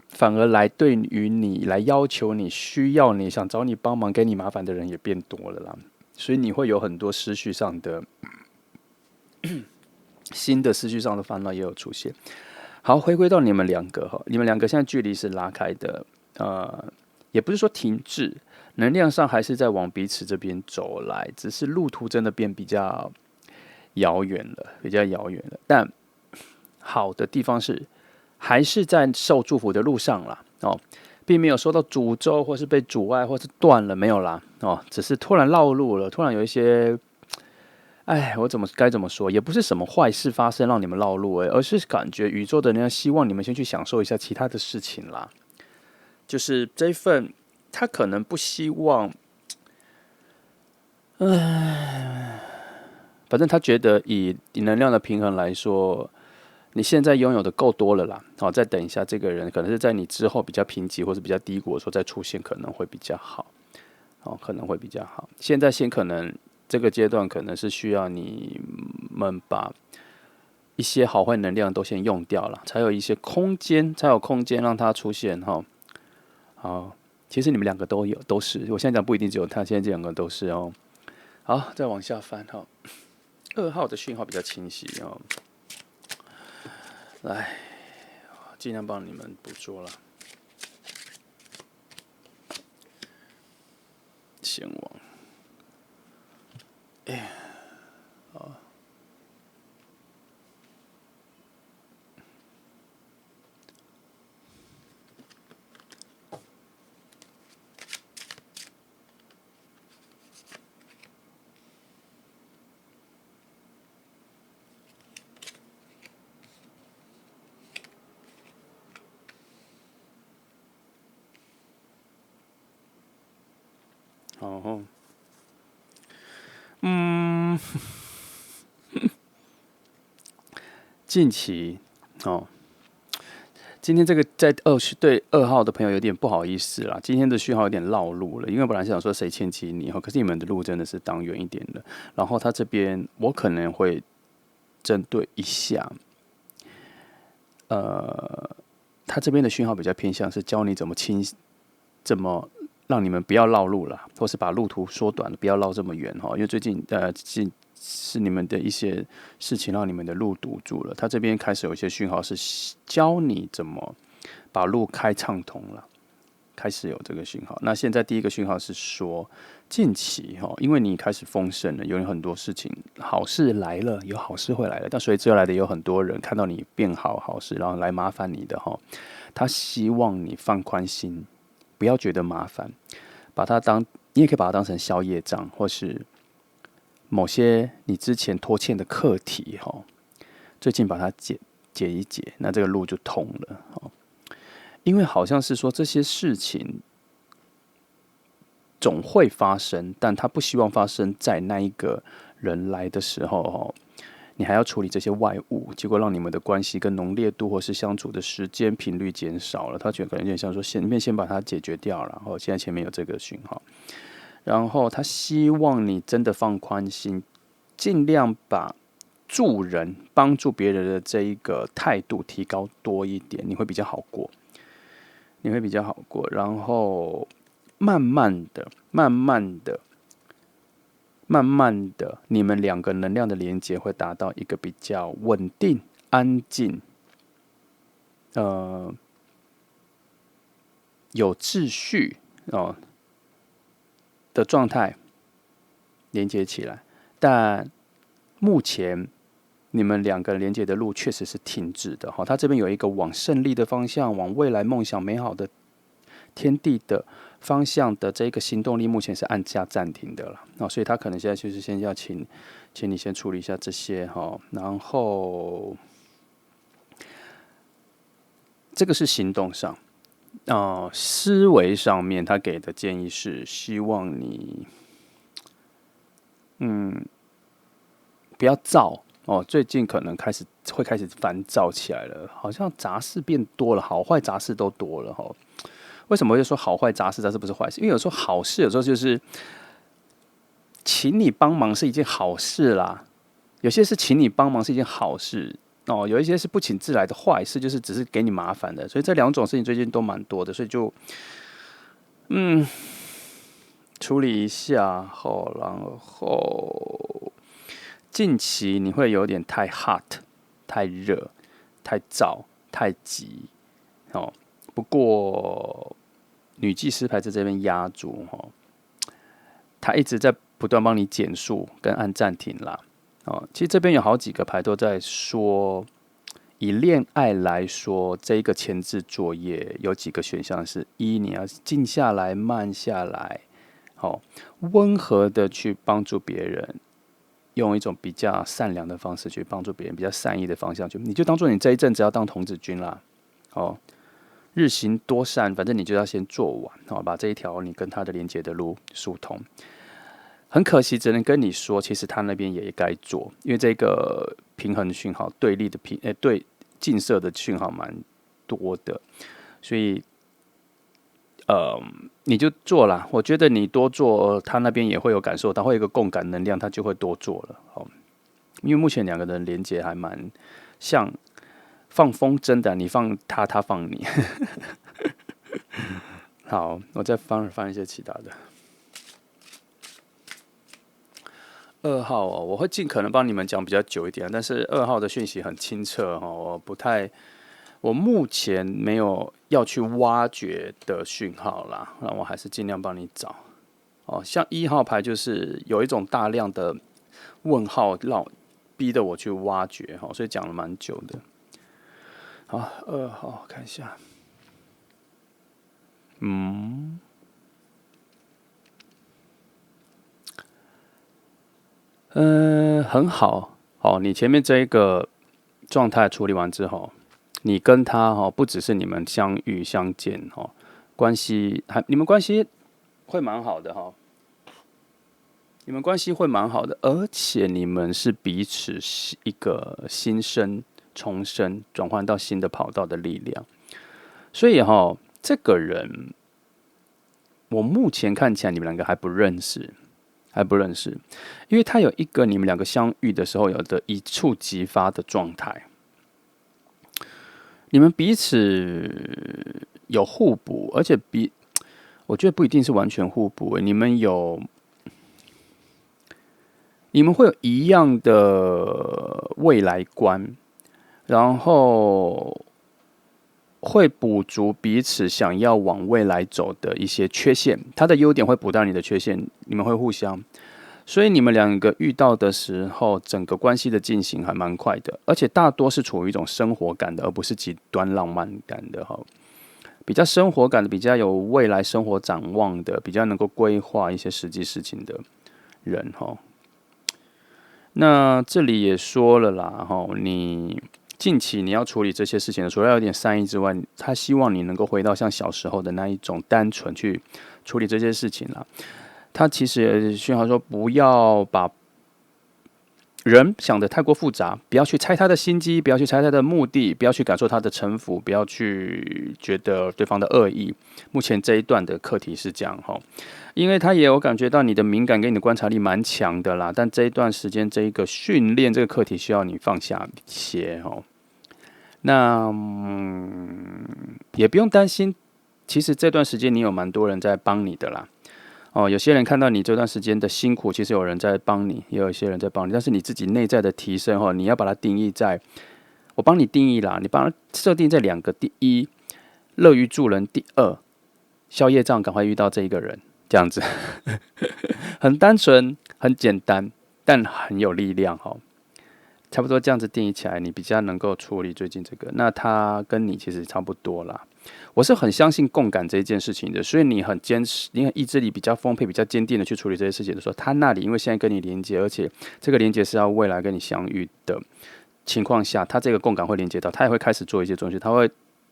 A: 反而来对于你来要求你、需要你、想找你帮忙、给你麻烦的人也变多了啦，所以你会有很多思绪上的新的思绪上的烦恼也有出现。好，回归到你们两个哈，你们两个现在距离是拉开的，也不是说停滞，能量上还是在往彼此这边走来，只是路途真的变比较遥远了，比较遥远了。但好的地方是，还是在受祝福的路上啦，哦，并没有受到诅咒，或是被阻碍，或是断了，没有啦，哦，只是突然绕路了，突然有一些，哎，我该怎么说？也不是什么坏事发生让你们绕路，而是感觉宇宙的人希望你们先去享受一下其他的事情啦。就是这一份，他可能不希望，反正他觉得以能量的平衡来说，你现在拥有的够多了啦。好，再等一下，这个人可能是在你之后比较贫瘠或者比较低谷的时候再出现，可能会比较好。哦，可能会比较好。现在先可能这个阶段可能是需要你们把一些好坏能量都先用掉了，才有一些空间，才有空间让它出现哈。好，其实你们两个都有，都是。我现在讲不一定只有他，现在这两个都是哦。好，再往下翻哈。2号的讯号比较清晰哦。来，尽量帮你们捕捉了。先往，哎，好。哦，近期哦，今天这个对2号的朋友有点不好意思啦，今天的讯号有点绕路了，因为本来是想说谁牵起你，可是你们的路真的是当远一点了。然后他这边我可能会针对一下，他这边的讯号比较偏向是教你怎么让你们不要绕路了，或是把路途缩短了，不要绕这么远哈。因为最近是你们的一些事情让你们的路堵住了。他这边开始有一些讯号是教你怎么把路开畅通了，开始有这个讯号。那现在第一个讯号是说，近期哈，因为你开始丰盛了，有很多事情，好事来了，有好事会来的，但随之而来的有很多人看到你变好事，然后来麻烦你的哈。他希望你放宽心，不要觉得麻烦，你也可以把它当成消业障，或是某些你之前拖欠的课题哈，最近把它解一解，那这个路就通了哈。因为好像是说这些事情总会发生，但他不希望发生在那一个人来的时候，你还要处理这些外物，结果让你们的关系跟浓烈度或是相处的时间频率减少了。他觉得可能有点像说先把它解决掉了，然后现在前面有这个讯号，然后他希望你真的放宽心，尽量把助人、帮助别人的这一个态度提高多一点，你会比较好过。然后慢慢的，你们两个能量的连接会达到一个比较稳定、安静、有秩序的状态连接起来。但目前你们两个连接的路确实是停止的哈，他这边有一个往胜利的方向，往未来梦想美好的天地的方向的这个行动力，目前是按下暂停的了所以他可能现在就是先要请你先处理一下这些哈，然后这个是行动上，思维上面他给的建议是希望你不要躁。最近可能会开始烦躁起来了，好像杂事变多了，好坏杂事都多了哈。为什么会说好坏杂事？杂事不是坏事，因为有时候好事，有时候就是请你帮忙是一件好事啦。有些是请你帮忙是一件好事有一些是不请自来的坏事，就是只是给你麻烦的。所以这两种事情最近都蛮多的，所以就处理一下然后近期你会有点太 hot、太热、太燥、太急不过女祭司牌在这边压住她一直在不断帮你减速跟按暂停啦其实这边有好几个牌都在说，以恋爱来说，这一个前置作业有几个选项是：一，你要静下来、慢下来，温和的去帮助别人，用一种比较善良的方式去帮助别人，比较善意的方向去，你就当做你这一阵子要当童子军啦，日行多善，反正你就要先做完，把这一条你跟他的连接的路疏通。很可惜，只能跟你说，其实他那边也该做，因为这个平衡的讯号、对立的对近色的讯号蛮多的，所以你就做啦。我觉得你多做，他那边也会有感受，他会有一个共感能量，他就会多做了。因为目前两个人连接还蛮像放风筝的，你放他，他放你。好，我再翻一些其他的。2号我会尽可能帮你们讲比较久一点，但是2号的讯息很清澈我目前没有要去挖掘的讯号啦，那我还是尽量帮你找。像1号牌就是有一种大量的问号，逼得我去挖掘所以讲了蛮久的。好，2号看一下，很好。你前面这一个状态处理完之后，你跟他不只是你们相遇相见关系你们关系会蛮好的你们关系会蛮好的，而且你们是彼此一个心生重生，转换到新的跑道的力量。所以这个人，我目前看起来你们两个还不认识，因为他有一个你们两个相遇的时候有的一触即发的状态，你们彼此有互补，而且我觉得不一定是完全互补，你们会有一样的未来观，然后会补足彼此想要往未来走的一些缺陷，他的优点会补到你的缺陷，你们会互相，所以你们两个遇到的时候，整个关系的进行还蛮快的，而且大多是处于一种生活感的，而不是极端浪漫感的比较生活感的，比较有未来生活展望的，比较能够规划一些实际事情的人那这里也说了啦，你近期你要处理这些事情的，除了有点善意之外，他希望你能够回到像小时候的那一种单纯去处理这些事情啦。他其实也讯号说，不要把人想得太过复杂，不要去猜他的心机，不要去猜他的目的，不要去感受他的城府，不要去觉得对方的恶意。目前这一段的课题是这样因为他也有感觉到你的敏感跟你的观察力蛮强的啦，但这一段时间这一个训练这个课题需要你放下一些那也不用担心，其实这段时间你有蛮多人在帮你的啦。有些人看到你这段时间的辛苦，其实有人在帮你，也有一些人在帮你，但是你自己内在的提升你要把它定义在，我帮你定义啦，你把它设定在2个：第一，乐于助人；第二，消业障，赶快遇到这一个人，这样子，很单纯，很简单，但很有力量差不多这样子定义起来，你比较能够处理最近这个。那他跟你其实差不多啦。我是很相信共感这一件事情的，所以你很坚持，你很意志力比较丰沛、比较坚定的去处理这些事情的时候，他那里因为现在跟你连接，而且这个连接是要未来跟你相遇的情况下，他这个共感会连接到，他也会开始做一些东西，他会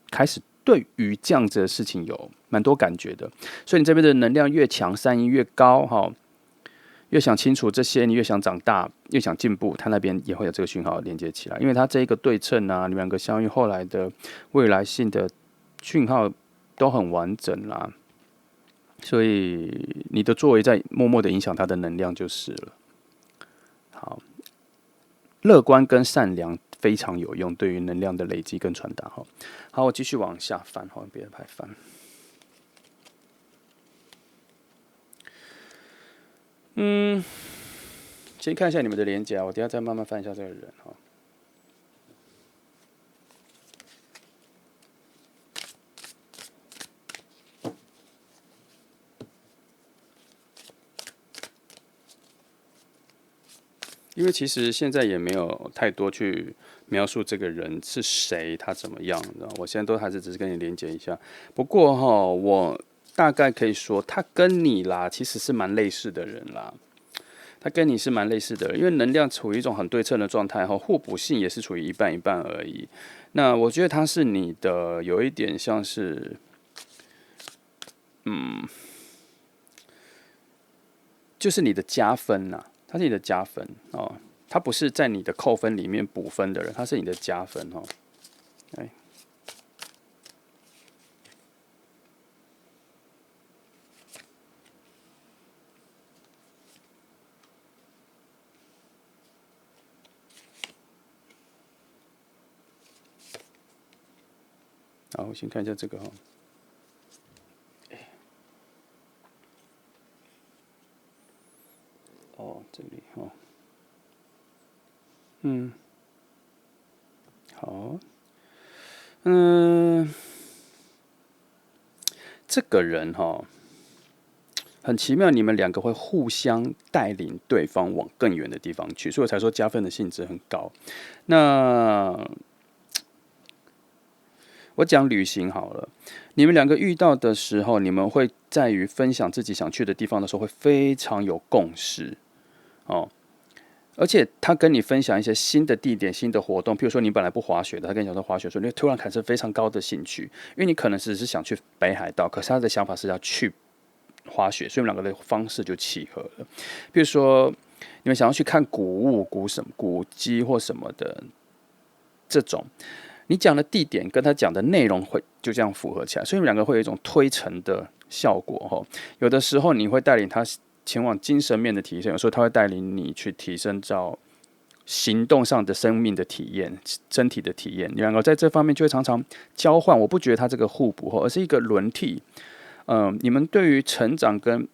A: 开始对于这样子的事情有蛮多感觉的。所以你这边的能量越强，善意越高越想清楚这些，你越想长大，越想进步，他那边也会有这个讯号连接起来，因为他这一个对称啊，你们两个相遇后来的未来性的讯号都很完整啦，所以你的作为在默默的影响他的能量就是了。好，乐观跟善良非常有用，对于能量的累积跟传达好，我继续往下翻别的牌翻。先看一下你们的连结我等一下再慢慢翻一下这个人因为其实现在也没有太多去描述这个人是谁，他怎么样，我现在都还是只是跟你连接一下。不过我大概可以说，他跟你啦，其实是蛮类似的人啦。他跟你是蛮类似的，因为能量处于一种很对称的状态互补性也是处于一半一半而已。那我觉得他是你的，有一点像是，就是你的加分呐，他是你的加分他不是在你的扣分里面补分的人，他是你的加分好，我先看一下这个这里好，这个人很奇妙，你们两个会互相带领对方往更远的地方去，所以我才说加分的性质很高。那我讲旅行好了，你们两个遇到的时候，你们会在于分享自己想去的地方的时候，会非常有共识而且他跟你分享一些新的地点、新的活动，譬如说你本来不滑雪的，他跟你讲说滑雪的时候，你突然产生非常高的兴趣，因为你可能只是想去北海道，可是他的想法是要去滑雪，所以我们两个的方式就契合了。比如说你们想要去看古物、古迹或什么的，这种，你讲的地点跟他讲的内容会就这样符合起来，所以你们两个会有一种推陈的效果哈。有的时候你会带领他前往精神面的提升，有时候他会带领你去提升到行动上的生命的体验、身体的体验。你两个在这方面就会常常交换，我不觉得它这个互补，而是一个轮替。你们对于成长跟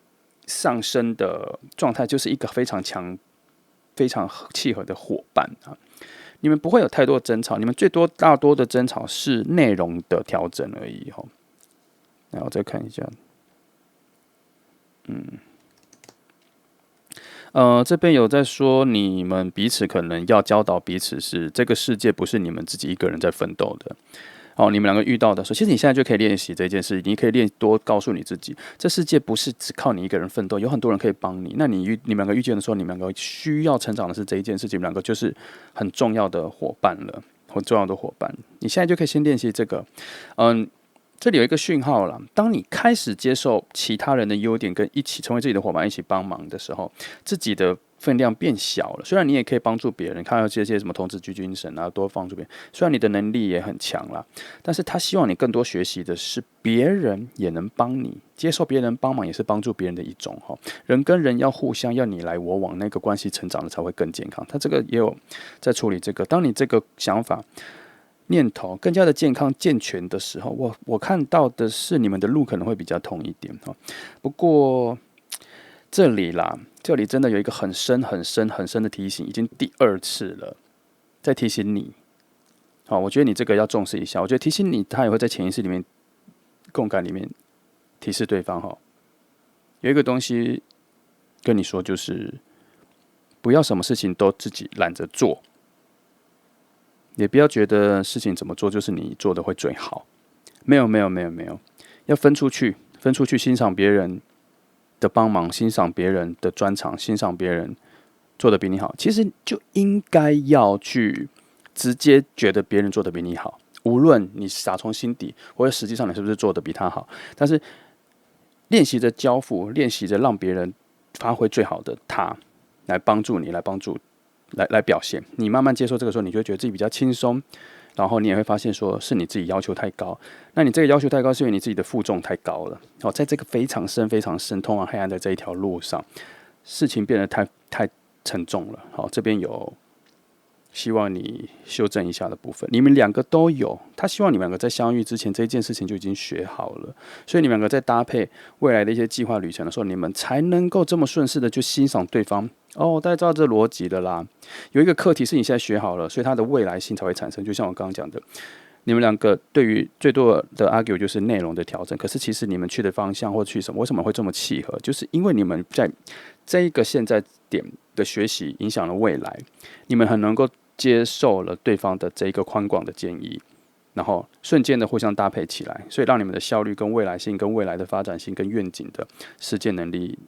A: 上升的状态，就是一个非常强、非常契合的伙伴啊。你们不会有太多的争吵，你们大多的争吵是内容的调整而已哈。然后再看一下，这边有在说，你们彼此可能要教导彼此是这个世界不是你们自己一个人在奋斗的。你们两个遇到的时候，其实你现在就可以练习这件事，你可以多告诉你自己，这世界不是只靠你一个人奋斗，有很多人可以帮你。那你们两个遇见的时候，你们两个需要成长的是这一件事情，你们两个就是很重要的伙伴了，很重要的伙伴。你现在就可以先练习这个，这里有一个讯号啦，当你开始接受其他人的优点，跟一起成为自己的伙伴，一起帮忙的时候，自己的分量变小了。虽然你也可以帮助别人，看到这些什么童子军精神啊，多帮助别人。虽然你的能力也很强啦，但是他希望你更多学习的是别人也能帮你，接受别人帮忙也是帮助别人的一种哈。人跟人要互相要你来我往，那个关系成长的才会更健康。他这个也有在处理这个。当你这个想法念头更加的健康健全的时候，我看到的是你们的路可能会比较通一点哈。不过这里真的有一个很深的提醒，已经第2次了，在提醒你。我觉得你这个要重视一下。我觉得提醒你，他也会在潜意识里面、共感里面提示对方哈。有一个东西跟你说，就是不要什么事情都自己懒着做。也不要觉得事情怎么做就是你做的会最好，没有，要分出去欣赏别人的帮忙，欣赏别人的专长，欣赏别人做的比你好。其实就应该要去直接觉得别人做的比你好，无论你打从心底，或者实际上你是不是做的比他好，但是练习着交付，练习着让别人发挥最好的他，来帮助你，来表现，你慢慢接受这个时候，你就会觉得自己比较轻松，然后你也会发现说是你自己要求太高，那你这个要求太高是因为你自己的负重太高了。在这个非常深通往黑暗的这一条路上，事情变得太沉重了。这边有希望你修正一下的部分，你们两个都有。他希望你们两个在相遇之前，这件事情就已经学好了，所以你们两个在搭配未来的一些计划旅程的时候，你们才能够这么顺势的去欣赏对方。大家知道这逻辑的啦。有一个课题是你现在学好了，所以它的未来性才会产生。就像我刚刚讲的，你们两个对于最多的 argue 就是内容的调整，可是其实你们去的方向或去什么，为什么会这么契合？就是因为你们在这一个现在点的学习影响了未来，你们很能够接受了对方的这一个宽广的建议，然后瞬间的互相搭配起来，所以让你们的效率跟未来性、跟未来的发展性、跟愿景的实践能力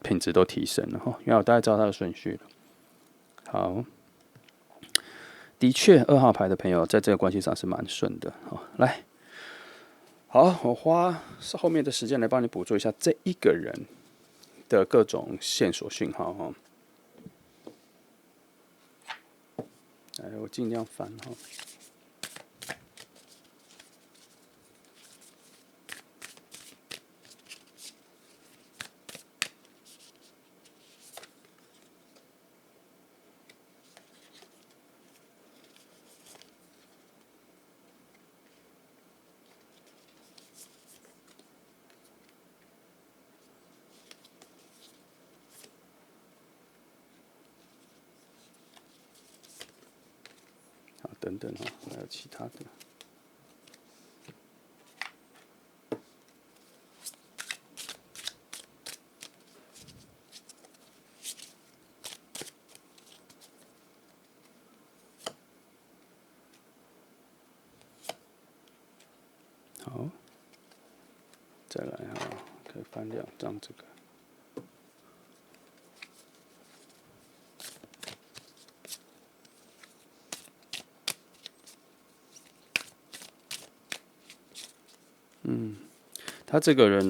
A: 品质都提升了。因为我大概知道它的顺序了。好，的确，2号牌的朋友在这个关系上是蛮顺的。来，好，我花后面的时间来帮你捕捉一下这一个人的各种线索讯号哈。来，我尽量翻哈。等等还有其他的。好，再来可以翻2张这个。他这个人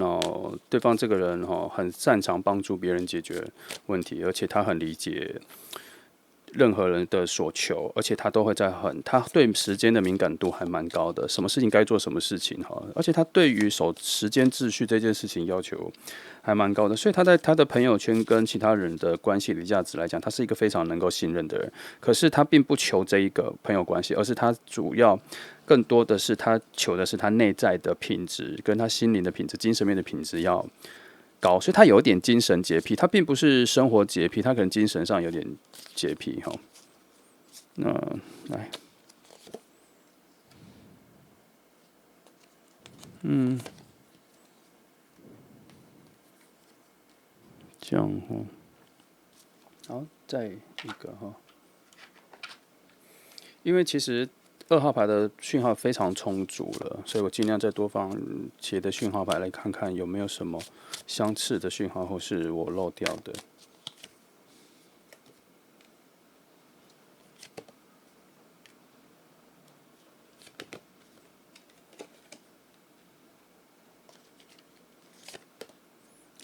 A: 对方这个人很擅长帮助别人解决问题，而且他很理解任何人的所求，而且他都会他对时间的敏感度还蛮高的，什么事情该做什么事情哈，而且他对于守时间秩序这件事情要求还蛮高的，所以他在他的朋友圈跟其他人的关系里价值来讲，他是一个非常能够信任的人。可是他并不求这一个朋友关系，而是他主要更多的是他求的是他内在的品质，跟他心灵的品质、精神面的品质要高，所以他有点精神洁癖，他并不是生活洁癖，他可能精神上有点洁癖哈。那来，这样哈，好，再一个哈，因为其实2号牌的讯号非常充足了，所以我尽量再多放其他的讯号牌来看看有没有什么相似的讯号，或是我漏掉的。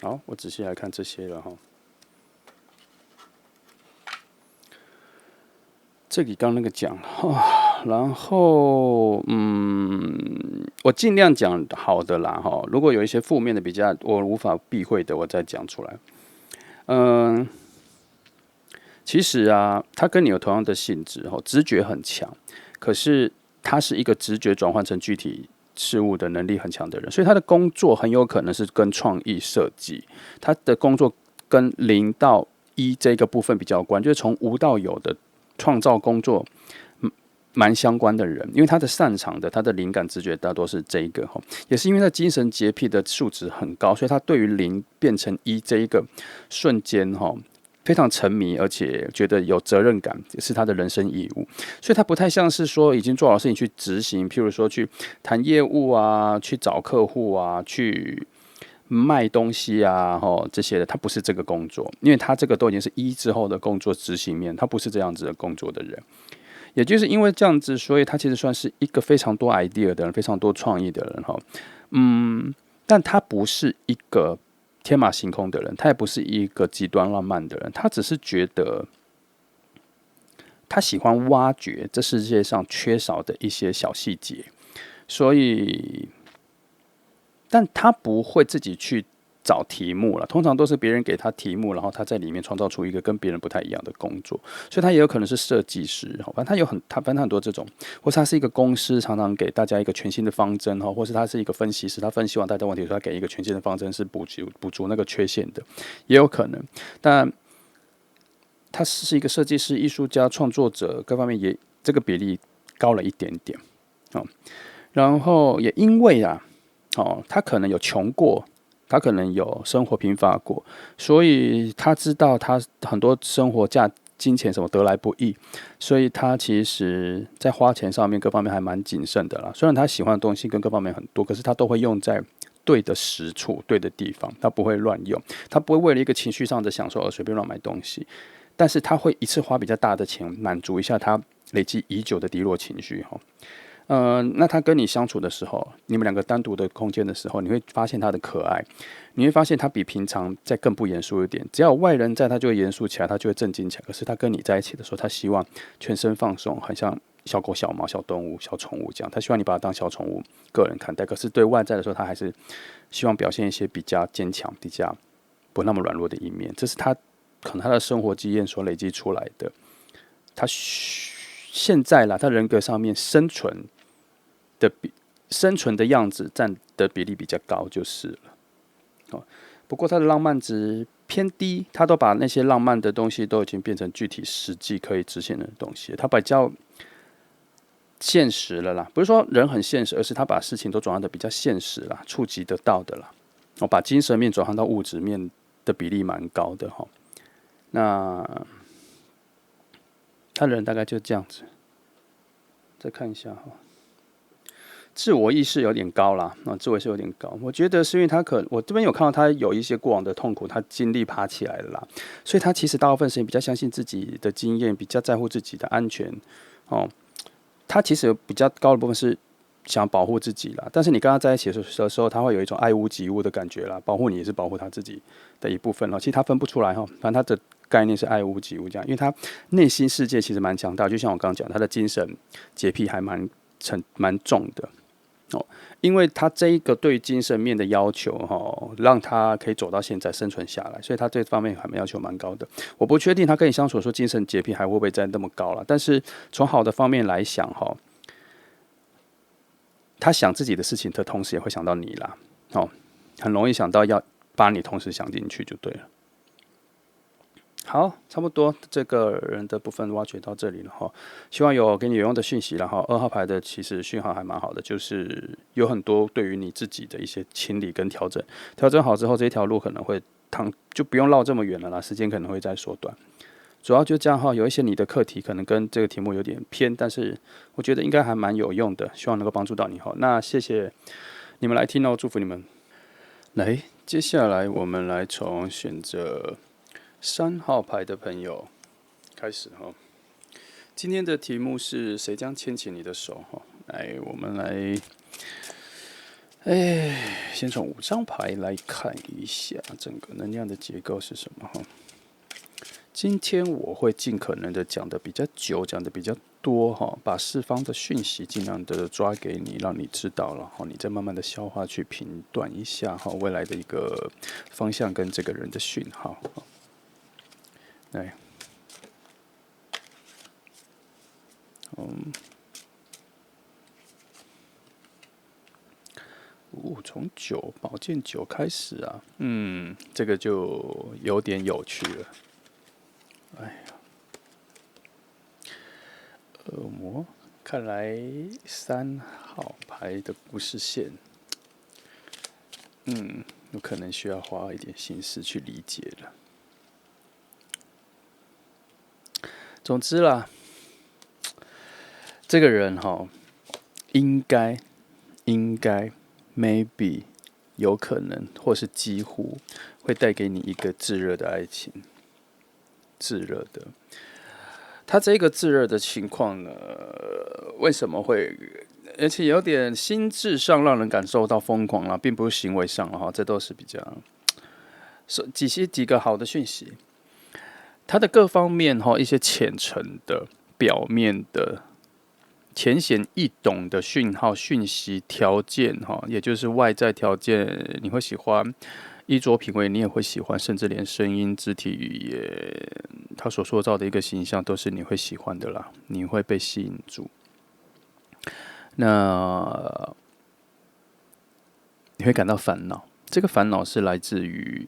A: 好，我仔细来看这些了哈。这里刚那个讲哈，然后我尽量讲好的啦哈。如果有一些负面的比较我无法避讳的，我再讲出来。其实啊，他跟你有同样的性质哈，直觉很强，可是他是一个直觉转换成具体事物的能力很强的人，所以他的工作很有可能是跟创意设计，他的工作跟0到1这个部分比较关，就是从无到有的创造工作蛮相关的人，因为他的擅长的，他的灵感直觉大多是这一个哈，也是因为他精神洁癖的素质很高，所以他对于0变成1这一个瞬间哈，非常沉迷，而且觉得有责任感，是他的人生义务，所以他不太像是说已经做好事情去执行，譬如说去谈业务啊，去找客户啊，去卖东西啊，这些的，他不是这个工作，因为他这个都已经是1之后的工作执行面，他不是这样子的工作的人。也就是因为这样子，所以他其实算是一个非常多 idea 的人，非常多创意的人哈。但他不是一个天马行空的人，他也不是一个极端浪漫的人，他只是觉得他喜欢挖掘这世界上缺少的一些小细节，所以，但他不会自己去找题目了，通常都是别人给他题目，然后他在里面创造出一个跟别人不太一样的工作，所以他也有可能是设计师，反正反正他很多这种，或是他是一个公司，常常给大家一个全新的方针，或是他是一个分析师，他分析完大家问题，他给一个全新的方针是补足那个缺陷的，也有可能，但他是一个设计师、艺术家、创作者，各方面也这个比例高了一点点，然后也因为他可能有穷过。他可能有生活贫乏过，所以他知道他很多生活金钱什么得来不易，所以他其实在花钱上面各方面还蛮谨慎的啦。虽然他喜欢的东西跟各方面很多，可是他都会用在对的实处、对的地方，他不会乱用，他不会为了一个情绪上的享受而随便乱买东西，但是他会一次花比较大的钱满足一下他累积已久的低落情绪哈。那他跟你相处的时候，你们两个单独的空间的时候，你会发现他的可爱，你会发现他比平常再更不严肃一点。只要有外人在，他就会严肃起来，他就会镇静起来。可是他跟你在一起的时候，他希望全身放松，很像小狗、小猫、小动物、小宠物这样。他希望你把它当小宠物个人看待。可是对外在的时候，他还是希望表现一些比较坚强、比较不那么软弱的一面。这是他可能他的生活经验所累积出来的。他现在啦，他人格上面生存的样子占的比例比较高就是了。不过他的浪漫值偏低，他都把那些浪漫的东西都已经变成具体实际可以执行的东西，他比较现实了啦。不是说人很现实，而是他把事情都转换的比较现实啦，触及得到的啦。把精神面转换到物质面的比例蛮高的哈。那他人大概就这样子。再看一下哈。自我意识有点高啦，自我意识有点高。我觉得是因为我这边有看到他有一些过往的痛苦，他经历爬起来了啦，所以他其实大部分时间比较相信自己的经验，比较在乎自己的安全。他其实有比较高的部分是想保护自己啦，但是你跟他在一起的时候，他会有一种爱屋及乌的感觉啦，保护你也是保护他自己的一部分。其实他分不出来反正他的概念是爱屋及乌这样，因为他内心世界其实蛮强大，就像我刚刚讲，他的精神洁癖还蛮重的哦。因为他这一个对精神面的要求让他可以走到现在生存下来，所以他这方面还要求蛮高的。我不确定他跟你相处说精神洁癖还会不会再那么高了，但是从好的方面来想他想自己的事情的同时也会想到你啦，很容易想到要把你同时想进去就对了。好，差不多这个人的部分挖掘到这里了哈，希望有给你有用的讯息了哈。2号牌的其实讯号还蛮好的，就是有很多对于你自己的一些清理跟调整，调整好之后这条路可能会就不用绕这么远了啦，时间可能会再缩短。主要就这样哈，有一些你的课题可能跟这个题目有点偏，但是我觉得应该还蛮有用的，希望能够帮助到你哈。那谢谢你们来听哦，祝福你们。来，接下来我们来从选择3号牌的朋友开始哈。今天的题目是谁将牵起你的手哈？来，我们来，先从5张牌来看一下整个能量的结构是什么哈。今天我会尽可能的讲的比较久，讲的比较多哈，把四方的讯息尽量的抓给你，让你知道了哈，你再慢慢的消化去评断一下哈未来的一个方向跟这个人的讯号。来，从宝剑9开始啊，这个就有点有趣了。恶魔，看来3号牌的故事线，有可能需要花一点心思去理解了。总之啦，这个人应该 maybe 有可能或是几乎会带给你一个炙热的爱情，炙热的。他这个炙热的情况呢，为什么会，而且有点心智上让人感受到疯狂了，并不是行为上了哈，这都是比较几个好的讯息。他的各方面一些浅层的、表面的、浅显易懂的讯号、讯息、条件也就是外在条件，你会喜欢。衣着品味你也会喜欢，甚至连声音、肢体语言，他所塑造的一个形象都是你会喜欢的啦，你会被吸引住。那你会感到烦恼，这个烦恼是来自于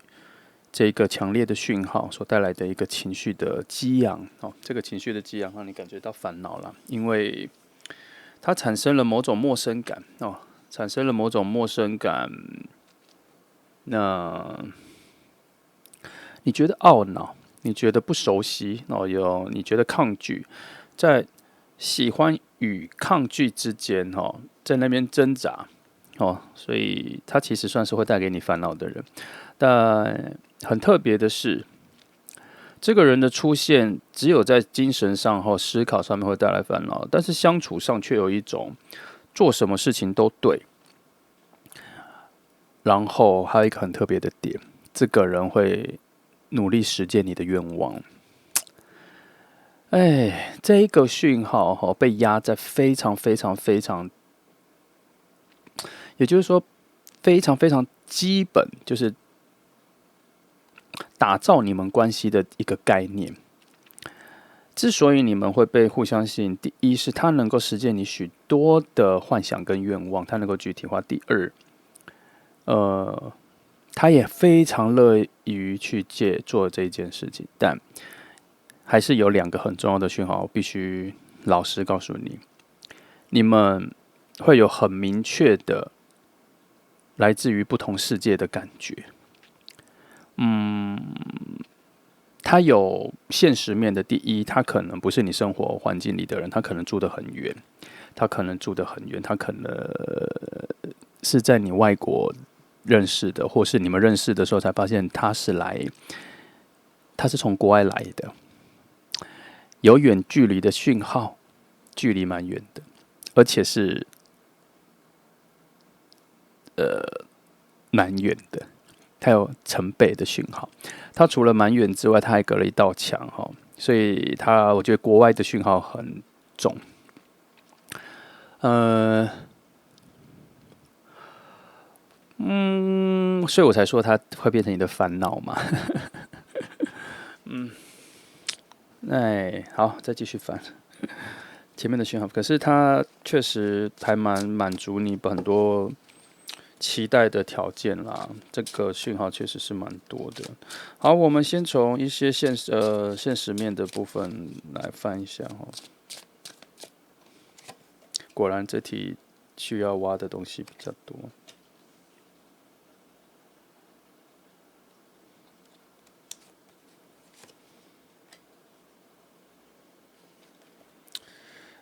A: 这个强烈的讯号所带来的一个情绪的激昂这个情绪的激昂让你感觉到烦恼了，因为它产生了某种陌生感产生了某种陌生感。那你觉得懊恼，你觉得不熟悉你觉得抗拒，在喜欢与抗拒之间在那边挣扎所以他其实算是会带给你烦恼的人。但很特别的是，这个人的出现只有在精神上和思考上面会带来烦恼，但是相处上却有一种做什么事情都对。然后还有一个很特别的点，这个人会努力实践你的愿望。这一个讯号被压在非常非常非常，也就是说非常非常基本，就是打造你们关系的一个概念。之所以你们会被互相吸引，第一是他能够实践你许多的幻想跟愿望，他能够具体化。第二，他也非常乐于去做这一件事情，但还是有2个很重要的讯号，我必须老实告诉你，你们会有很明确的来自于不同世界的感觉。他有现实面的，第一，他可能不是你生活环境里的人，他可能住得很远，他可能是在你外国认识的，或是你们认识的时候才发现他是从国外来的，有远距离的讯号，距离蛮远的，而且是蛮远的。它有成倍的讯号。它除了蛮远之外，它还隔了一道墙哈，所以我觉得国外的讯号很重。所以我才说它会变成你的烦恼嘛。好，再继续翻前面的讯号，可是它确实还蛮满足你很多期待的条件啦。这个讯号确实是蛮多的。好，我们先从一些现实面的部分来翻一下哦。果然这题需要挖的东西比较多。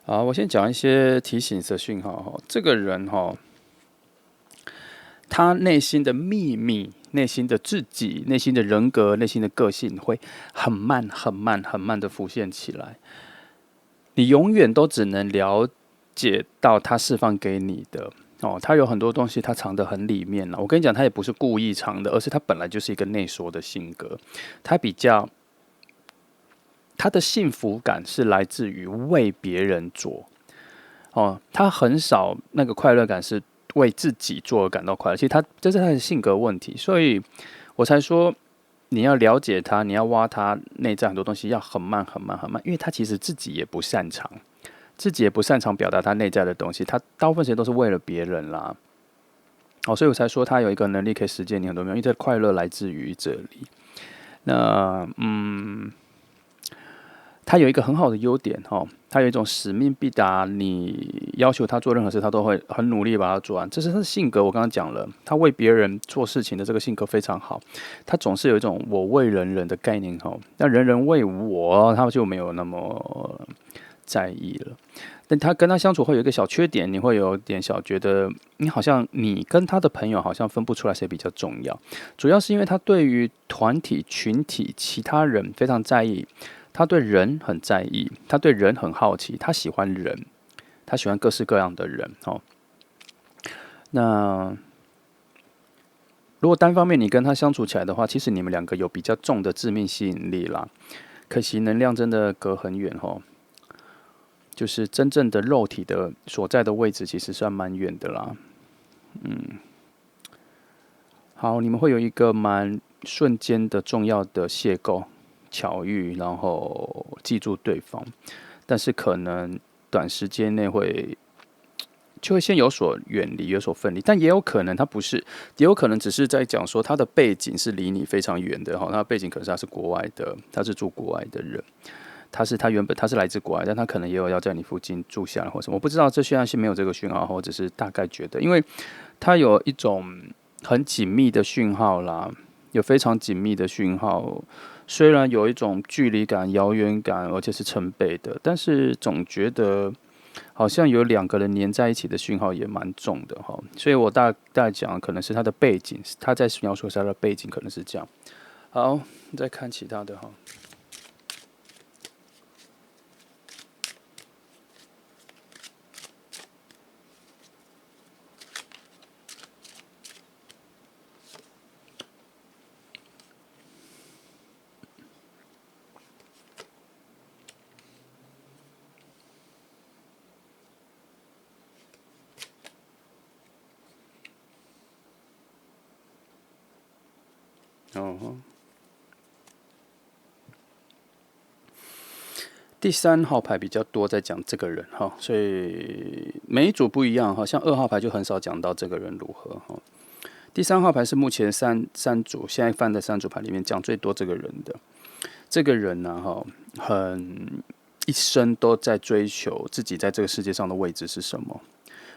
A: 好，我先讲一些提醒的讯号哈。这个人哈，他内心的秘密、内心的自己、内心的人格、内心的个性会很慢、很慢、很慢的浮现起来。你永远都只能了解到他释放给你的哦。他有很多东西他藏得很里面了。我跟你讲，他也不是故意藏的，而是他本来就是一个内缩的性格。他的幸福感是来自于为别人做哦，他很少那个快乐感是为自己做而感到快乐。其实这是他的性格问题，所以我才说你要了解他，你要挖他内在很多东西要很慢很慢很慢，因为他其实自己也不擅长表达他内在的东西，他大部分时间都是为了别人啦。哦，所以我才说他有一个能力可以实践你很多没有，因为这快乐来自于这里。那他有一个很好的优点哈，他有一种使命必达，你要求他做任何事，他都会很努力把它做完。这是他的性格，我刚刚讲了，他为别人做事情的这个性格非常好。他总是有一种我为人人的概念哈，那人人为我，他就没有那么在意了。但他跟他相处会有一个小缺点，你会有点小觉得你跟他的朋友好像分不出来谁比较重要，主要是因为他对于团体、群体、其他人非常在意。他对人很在意，他对人很好奇，他喜欢人，他喜欢各式各样的人。哦，那如果单方面你跟他相处起来的话，其实你们两个有比较重的致命吸引力啦。可惜能量真的隔很远哦，就是真正的肉体的所在的位置，其实算蛮远的啦。好，你们会有一个蛮瞬间的重要的邂逅。巧遇，然后记住对方，但是可能短时间内就会先有所远离，有所分离，但也有可能他不是，也有可能只是在讲说他的背景是离你非常远的哈，他的背景可能是他是国外的，他是住国外的人，他原本他是来自国外，但他可能也有要在你附近住下来或什么，我不知道这现在是没有这个讯号，或者是大概觉得，因为他有一种很紧密的讯号啦，有非常紧密的讯号。虽然有一种距离感、遥远感，而且是成倍的，但是总觉得好像有两个人黏在一起的讯号也蛮重的哈。所以我大概讲，可能是他的背景，他在描述他的背景可能是这样。好，再看其他的哈。第3号牌比较多在讲这个人哈，所以每一组不一样哈，像2号牌就很少讲到这个人如何哈。第3号牌是目前三组现在翻的3组牌里面讲最多这个人的。这个人呢哈，一生都在追求自己在这个世界上的位置是什么。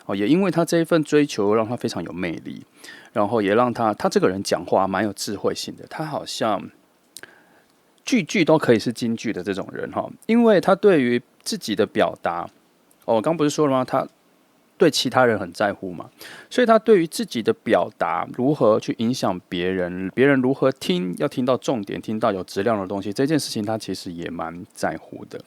A: 哦，也因为他这一份追求，让他非常有魅力，然后也让他这个人讲话蛮有智慧性的，他好像句都可以是金句的这种人哈，因为他对于自己的表达，我刚不是说了吗？他对其他人很在乎嘛，所以他对于自己的表达如何去影响别人，别人如何听，要听到重点，听到有质量的东西，这件事情他其实也蛮在乎的。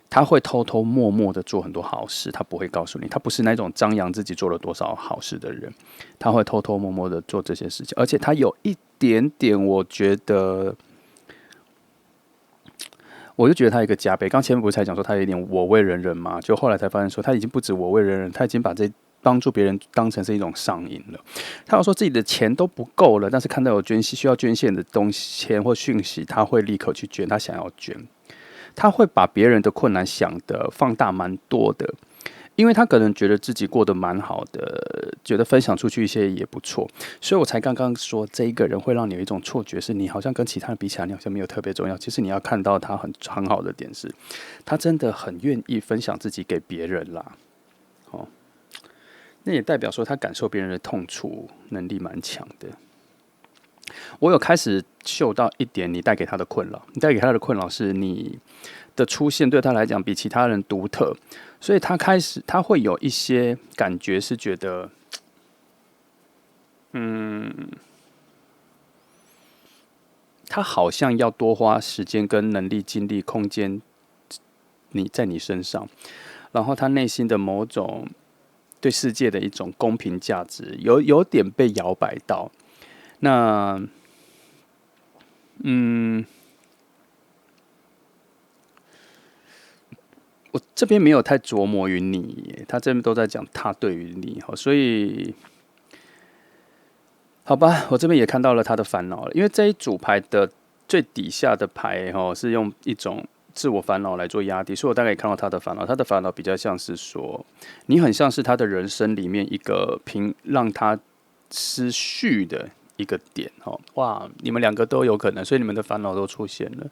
A: 他会偷偷摸摸的做很多好事，他不会告诉你，他不是那种张扬自己做了多少好事的人，他会偷偷摸摸的做这些事情，而且他有一点点，我就觉得他一个加倍。刚前面不是才讲说他有一点我为人人嘛，就后来才发现说他已经不止我为人人，他已经把这帮助别人当成是一种上瘾了。他有说自己的钱都不够了，但是看到有需要捐献的东西、钱或讯息，他会立刻去捐，他想要捐。他会把别人的困难想的放大蛮多的，因为他可能觉得自己过得蛮好的，觉得分享出去一些也不错，所以我才刚刚说这一个人会让你有一种错觉，是你好像跟其他人比起来，你好像没有特别重要。其实你要看到他很好的点是，他真的很愿意分享自己给别人啦。哦，那也代表说他感受别人的痛楚能力蛮强的。我有开始嗅到一点你带给他的困扰，你带给他的困扰是你的出现对他来讲比其他人独特，所以他会有一些感觉是觉得，他好像要多花时间跟能力、精力、空间在你身上，然后他内心的某种对世界的一种公平价值有点被摇摆到。那我这边没有太琢磨于你，他这边都在讲他对于你，所以好吧，我这边也看到了他的烦恼了，因为这一组牌的最底下的牌是用一种自我烦恼来做压低，所以我大概也看到他的烦恼。他的烦恼比较像是说，你很像是他的人生里面一个让他失序的一个点哇，你们两个都有可能，所以你们的烦恼都出现了。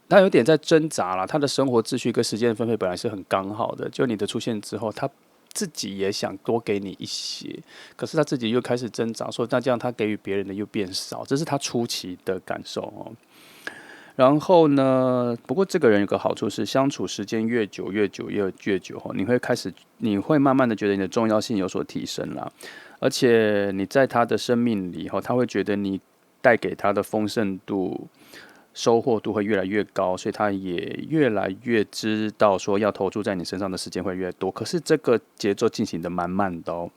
A: 他有点在挣扎啦，他的生活秩序跟时间分配本来是很刚好的，就你的出现之后，他自己也想多给你一些，可是他自己又开始挣扎，说那这样他给予别人的又变少，这是他初期的感受然后呢，不过这个人有个好处是，相处时间越久你会慢慢的觉得你的重要性有所提升啦，而且你在他的生命里他会觉得你带给他的丰盛度。收获度会越来越高，所以他也越来越知道说要投注在你身上的时间会越多。可是这个节奏进行的蛮慢的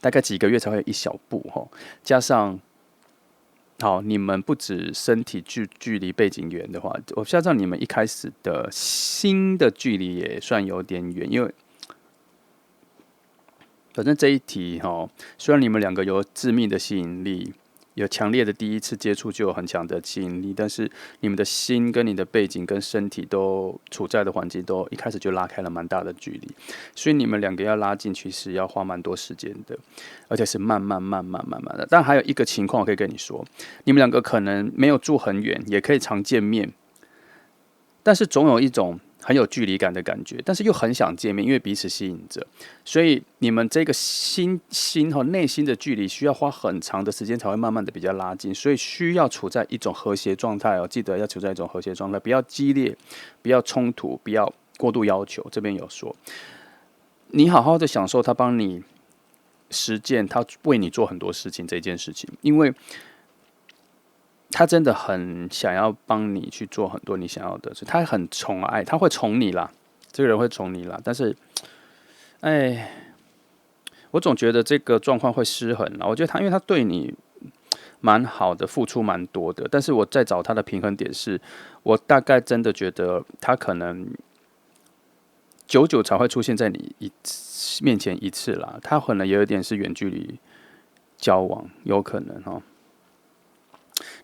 A: 大概几个月才会有一小步加上好，你们不止身体距离背景远的话，我加上你们一开始的心的距离也算有点远，因为反正这一题虽然你们两个有致命的吸引力。有强烈的第一次接触就有很强的吸引力，但是你们的心跟你的背景跟身体都处在的环境都一开始就拉开了蛮大的距离，所以你们两个要拉近其实要花蛮多时间的，而且是慢慢的。但还有一个情况我可以跟你说，你们两个可能没有住很远，也可以常见面，但是总有一种很有距离感的感觉，但是又很想见面，因为彼此吸引着，所以你们这个心和内心的距离需要花很长的时间才会慢慢的比较拉近，所以需要处在一种和谐状态记得要处在一种和谐状态，不要激烈，不要冲突，不要过度要求。这边有说，你好好的享受他帮你实践，他为你做很多事情这件事情，因为。他真的很想要帮你去做很多你想要的事，他很宠爱，他会宠你啦，这个人会宠你啦。但是，我总觉得这个状况会失衡啦。我觉得因为他对你蛮好的，付出蛮多的，但是我在找他的平衡点是，我大概真的觉得他可能久久才会出现在你面前一次啦。他可能也有一点是远距离交往，有可能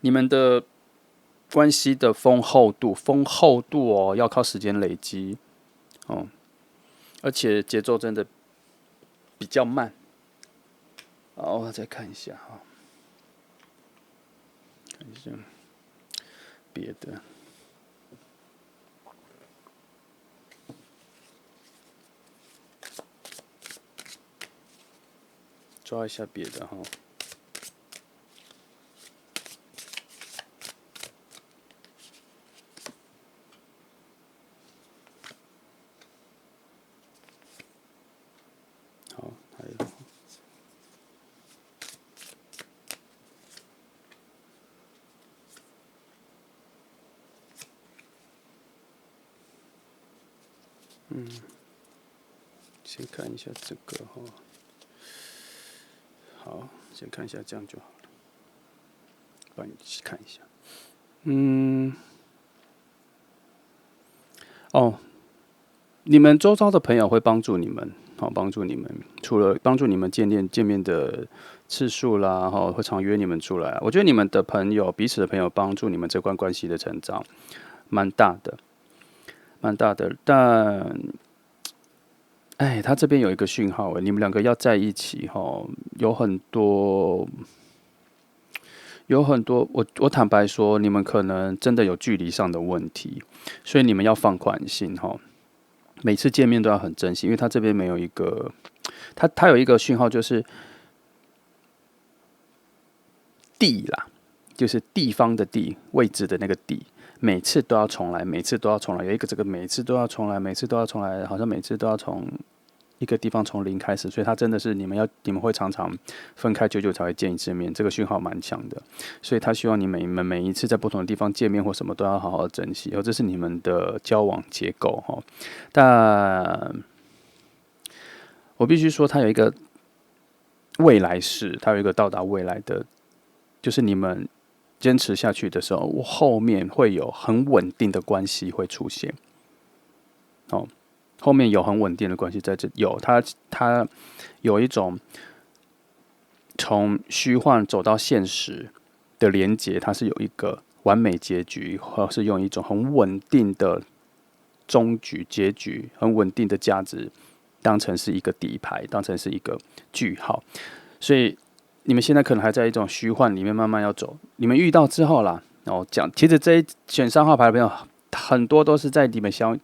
A: 你们的关系的丰厚度要靠时间累积而且节奏真的比较慢。好，我再看一下看一下别的，抓一下别的好，还有。先看一下这个哈。好，先看一下这样就好了。帮你看一下。你们周遭的朋友会帮助你们，帮助你们。除了帮助你们见面的次数啦，会常约你们出来。我觉得你们的朋友，彼此的朋友，帮助你们这段关系的成长，蛮大的，蛮大的。但，他这边有一个讯号，你们两个要在一起，有很多。我坦白说，你们可能真的有距离上的问题，所以你们要放宽心哈。每次见面都要很珍惜，因为他这边没有一个，他有一个讯号就是地啦，就是地方的地，位置的那个地，每次都要重来，每次都要重来，有一个这个每次都要重来，每次都要重来，好像每次都要从一个地方从零开始，所以它真的是你们会常常分开久久才会见一次面，这个讯号蛮强的，所以他希望你们每一次在不同的地方见面或什么都要好好珍惜，这是你们的交往结构哈。但我必须说，它有一个未来式，它有一个到达未来的，就是你们坚持下去的时候，后面会有很稳定的关系会出现。后面有很稳定的关系在这，它有一种从虚幻走到现实的连结，它是有一个完美结局，或是用一种很稳定的终局结局，很稳定的价值当成是一个底牌，当成是一个句号。所以你们现在可能还在一种虚幻里面慢慢要走，你们遇到之后啦，其实这一选3号牌的朋友。很多都是在你们相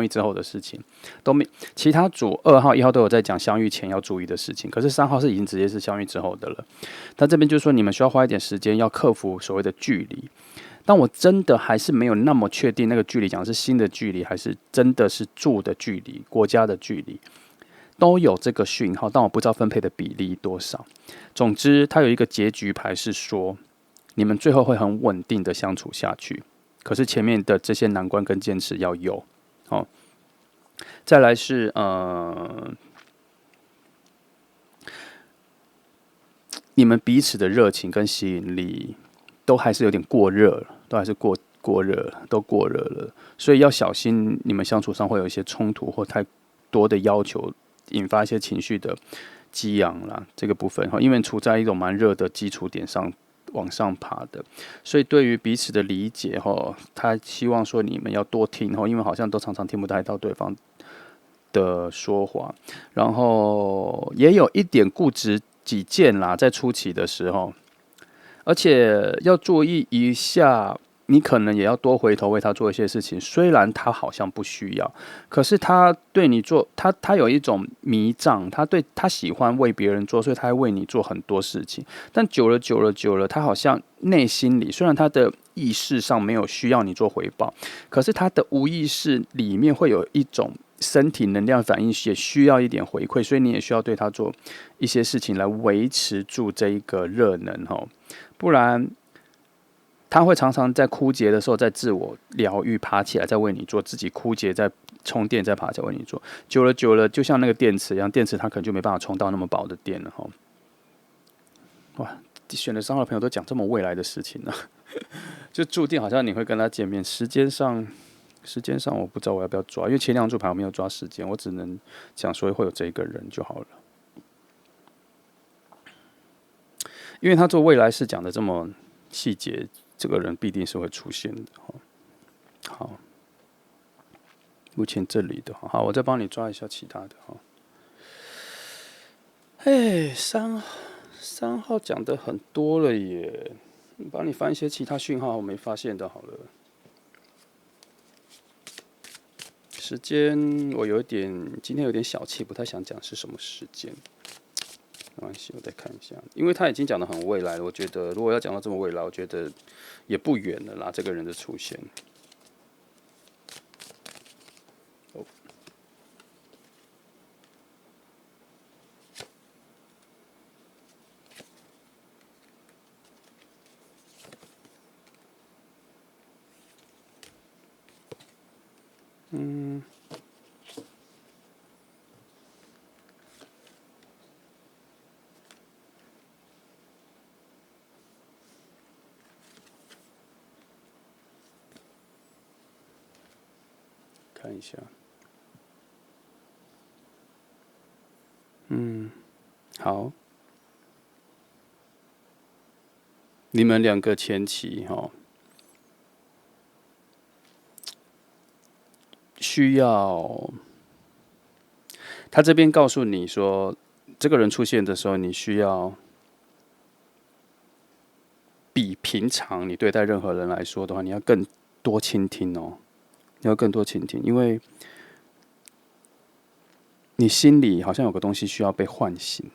A: 遇之后的事情，都没其他组2号、1号都有在讲相遇前要注意的事情，可是3号是已经直接是相遇之后的了。他这边就是说你们需要花一点时间要克服所谓的距离，但我真的还是没有那么确定那个距离讲是新的距离还是真的是住的距离、国家的距离，都有这个讯号，但我不知道分配的比例多少。总之，它有一个结局牌是说，你们最后会很稳定的相处下去。可是前面的这些难关跟坚持要有，再来是你们彼此的热情跟吸引力都还是有点过热了，都还是过热了，都过热了，所以要小心你们相处上会有一些冲突或太多的要求，引发一些情绪的激昂啦，这个部分因为处在一种蛮热的基础点上。往上爬的，所以对于彼此的理解他希望说你们要多听因为好像都常常听不太到对方的说话，然后也有一点固执己见啦，在初期的时候，而且要注意一下。你可能也要多回头为他做一些事情，虽然他好像不需要，可是他对你做，他有一种迷障，他喜欢为别人做，所以他会为你做很多事情。但久了，他好像内心里，虽然他的意识上没有需要你做回报，可是他的无意识里面会有一种身体能量反应，也需要一点回馈，所以你也需要对他做一些事情来维持住这一个热能不然。他会常常在枯竭的时候，在自我疗愈，爬起来再为你做；自己枯竭，再充电，再爬起来为你做。久了，就像那个电池一样，电池它可能就没办法充到那么饱的电了哇，选的3号的朋友都讲这么未来的事情呢，就注定好像你会跟他见面。时间上我不知道我要不要抓，因为前2组牌我没有抓时间，我只能讲说会有这一个人就好了。因为他做未来是讲的这么细节。这个人必定是会出现的好，目前这里的好，我再帮你抓一下其他的3号讲的很多了耶，帮你翻一些其他讯号我没发现的好了。时间我今天有点小气，不太想讲是什么时间。没关系，我再看一下，因为他已经讲得很未来了。我觉得如果要讲到这么未来，我觉得也不远了啦。这个人的出现，一下。好，你们两个前期需要他这边告诉你说，这个人出现的时候，你需要比平常你对待任何人来说的话，你要更多倾听哦，你要更多倾听，因为你心里好像有个东西需要被唤醒，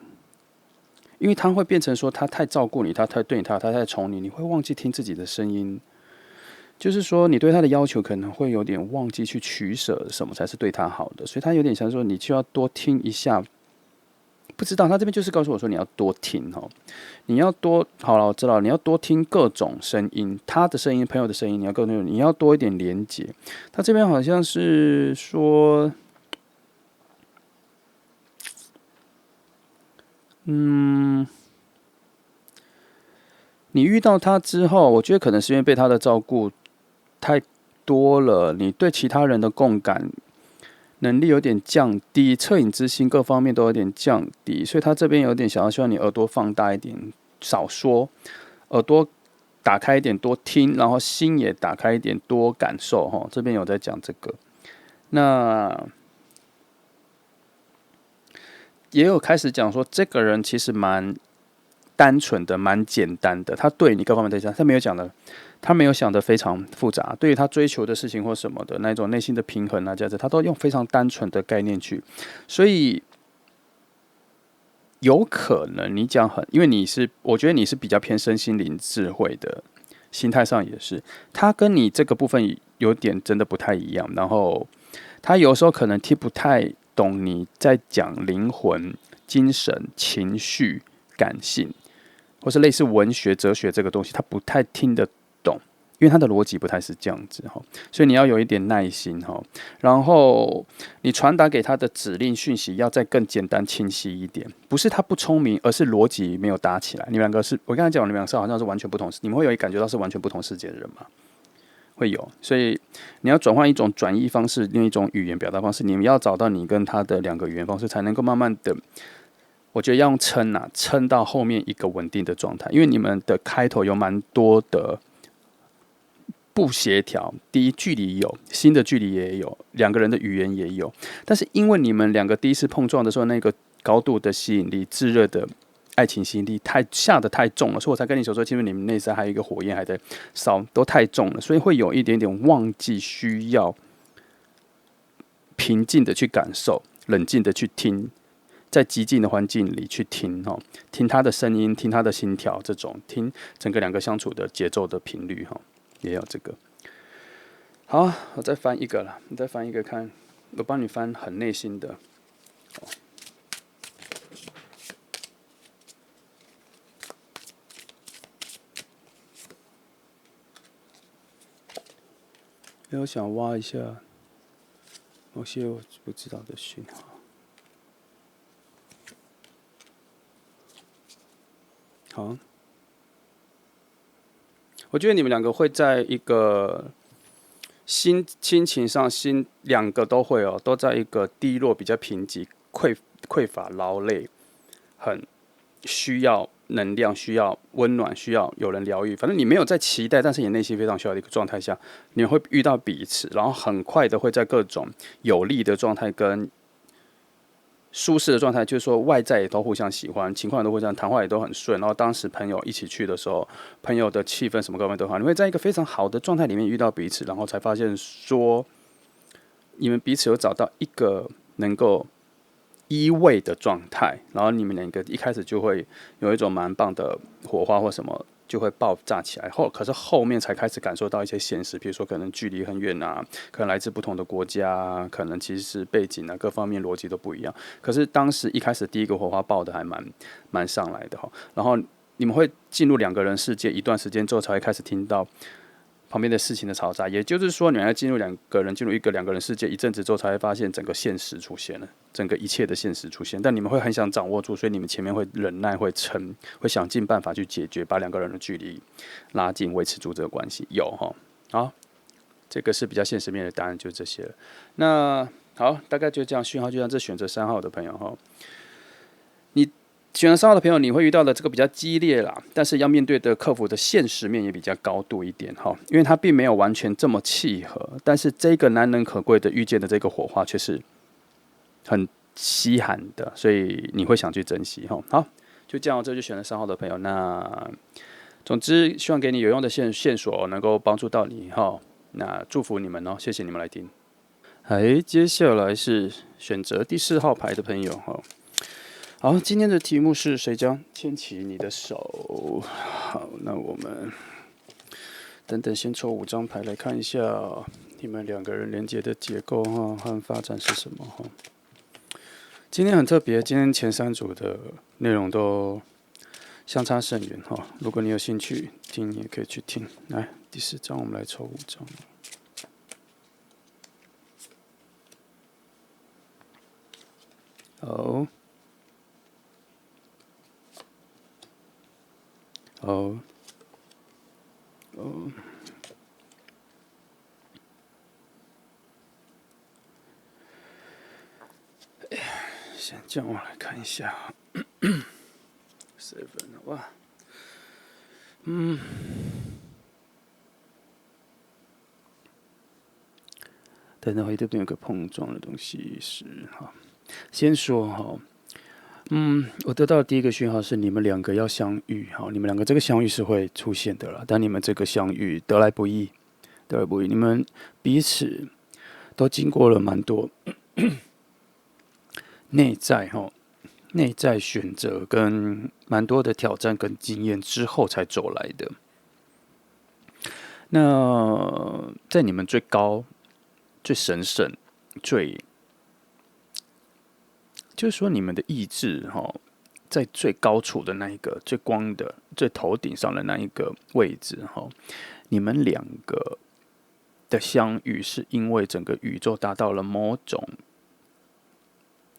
A: 因为他会变成说他太照顾你，他太对你，他太宠你，你会忘记听自己的声音。就是说，你对他的要求可能会有点忘记去取舍什么才是对他好的，所以他有点像说，你就要多听一下。不知道他这边就是告诉我说，你要多听哦，你要多好了，我知道你要多听各种声音，他的声音、朋友的声音，你要多一点连接。他这边好像是说，你遇到他之后，我觉得可能是因为被他的照顾太多了，你对其他人的共感能力有点降低，恻隐之心各方面都有点降低，所以他这边有点想要希望你耳朵放大一点，少说，耳朵打开一点，多听，然后心也打开一点，多感受哈。这边有在讲这个，那也有开始讲说，这个人其实蛮单纯的，蛮简单的，他对你各方面都这样，他没有想的非常复杂，对于他追求的事情或什么的那种内心的平衡啊、价值，他都用非常单纯的概念去，所以有可能你讲因为我觉得你是比较偏身心灵智慧的，心态上也是，他跟你这个部分有点真的不太一样，然后他有时候可能听不太懂你在讲灵魂、精神、情绪、感性。或是类似文学、哲学这个东西，他不太听得懂，因为他的逻辑不太是这样子哈，所以你要有一点耐心哈。然后你传达给他的指令讯息要再更简单清晰一点，不是他不聪明，而是逻辑没有搭起来。你们两个是我刚才讲，你们两个好像是完全不同，你们会有感觉到是完全不同世界的人吗？会有，所以你要转换一种转译方式，另一种语言表达方式，你们要找到你跟他的两个语言方式，才能够慢慢的。我觉得要用撑到后面一个稳定的状态，因为你们的开头有蛮多的不协调。第一，距离有，新的距离也有，两个人的语言也有，但是因为你们两个第一次碰撞的时候，那个高度的吸引力、炙热的爱情吸引力下得太重了，所以我才跟你说，其实你们内在还有一个火焰还在烧，都太重了，所以会有一点点忘记需要平静的去感受，冷静的去听。在极静的环境里去听听他的声音，听他的心跳，这种听整个两个相处的节奏的频率也有这个。好，我再翻一个了，你再翻一个看，我帮你翻很内心的。我想挖一下某些我不知道的讯号。好，我觉得你们两个会在一个心情上，两个都会都在一个低落、比较贫瘠、匮乏、劳累，很需要能量、需要温暖、需要有人疗愈。反正你没有在期待，但是你内心非常需要的一个状态下，你会遇到彼此，然后很快的会在各种有利的状态跟舒适的状态，就是说外在也都互相喜欢，情况也都互相，谈话也都很顺。然后当时朋友一起去的时候，朋友的气氛什么各方面都好，你会在一个非常好的状态里面遇到彼此，然后才发现说，你们彼此有找到一个能够依偎的状态，然后你们两个一开始就会有一种蛮棒的火花或什么。就会爆炸起来，可是后面才开始感受到一些现实，比如说可能距离很远啊，可能来自不同的国家啊，可能其实背景啊各方面逻辑都不一样。可是当时一开始第一个火花爆的还蛮上来的然后你们会进入两个人世界一段时间之后，才会开始听到旁边的事情的嘈杂，也就是说，你们要进入两个人世界一阵子之后，才会发现整个现实出现了，整个一切的现实出现。但你们会很想掌握住，所以你们前面会忍耐，会撑，会想尽办法去解决，把两个人的距离拉近，维持住这个关系。有好，这个是比较现实面的答案，就这些了。那好，大概就这样，讯号就像这选择3号的朋友哈，你选择3号的朋友，你会遇到的这个比较激烈啦，但是要面对的克服的现实面也比较高度一点哈，因为它并没有完全这么契合，但是这个难能可贵的遇见的这个火花却是很稀罕的，所以你会想去珍惜哈。好，就这样，这就选择3号的朋友。那总之，希望给你有用的线索，能够帮助到你哈。那祝福你们哦，谢谢你们来听。接下来是选择第4号牌的朋友哈。好，今天的题目是谁将牵起你的手？好，那我们等等先抽5张牌来看一下你们2个人连接的结构哈和发展是什么哈。今天很特别，今天前3组的内容都相差甚远哈。如果你有兴趣听，你也可以去听。来，第4张我们来抽5张。好。先这样，我来看一下。7，哇，等等会这边有个碰撞的东西是哈，先说哈。我得到的第一个讯号是你们2个要相遇，好，你们2个这个相遇是会出现的啦，但你们这个相遇得来不易，你们彼此都经过了蛮多内在选择跟蛮多的挑战跟经验之后才走来的。那在你们最高、最神圣、就是说，你们的意志在最高处的那一个、最光的、最头顶上的那一个位置你们2个的相遇，是因为整个宇宙达到了某种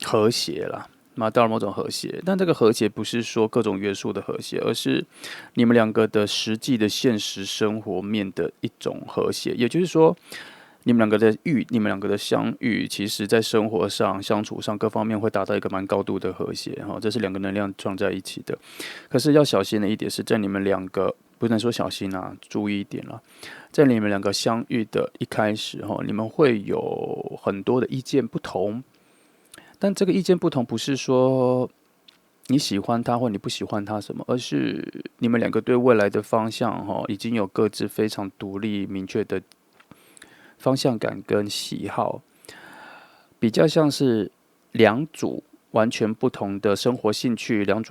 A: 和谐啦，到了某种和谐。但这个和谐不是说各种约束的和谐，而是你们2个的实际的现实生活面的一种和谐。也就是说，你们2个的相遇，其实在生活上、相处上各方面会达到一个蛮高度的和谐这是2个能量撞在一起的。可是要小心的一点是在你们2个，不能说小心啊，注意一点啦。在你们2个相遇的一开始你们会有很多的意见不同，但这个意见不同不是说你喜欢他或你不喜欢他什么，而是你们2个对未来的方向已经有各自非常独立明确的方向感跟喜好，比较像是2组完全不同的生活兴趣，两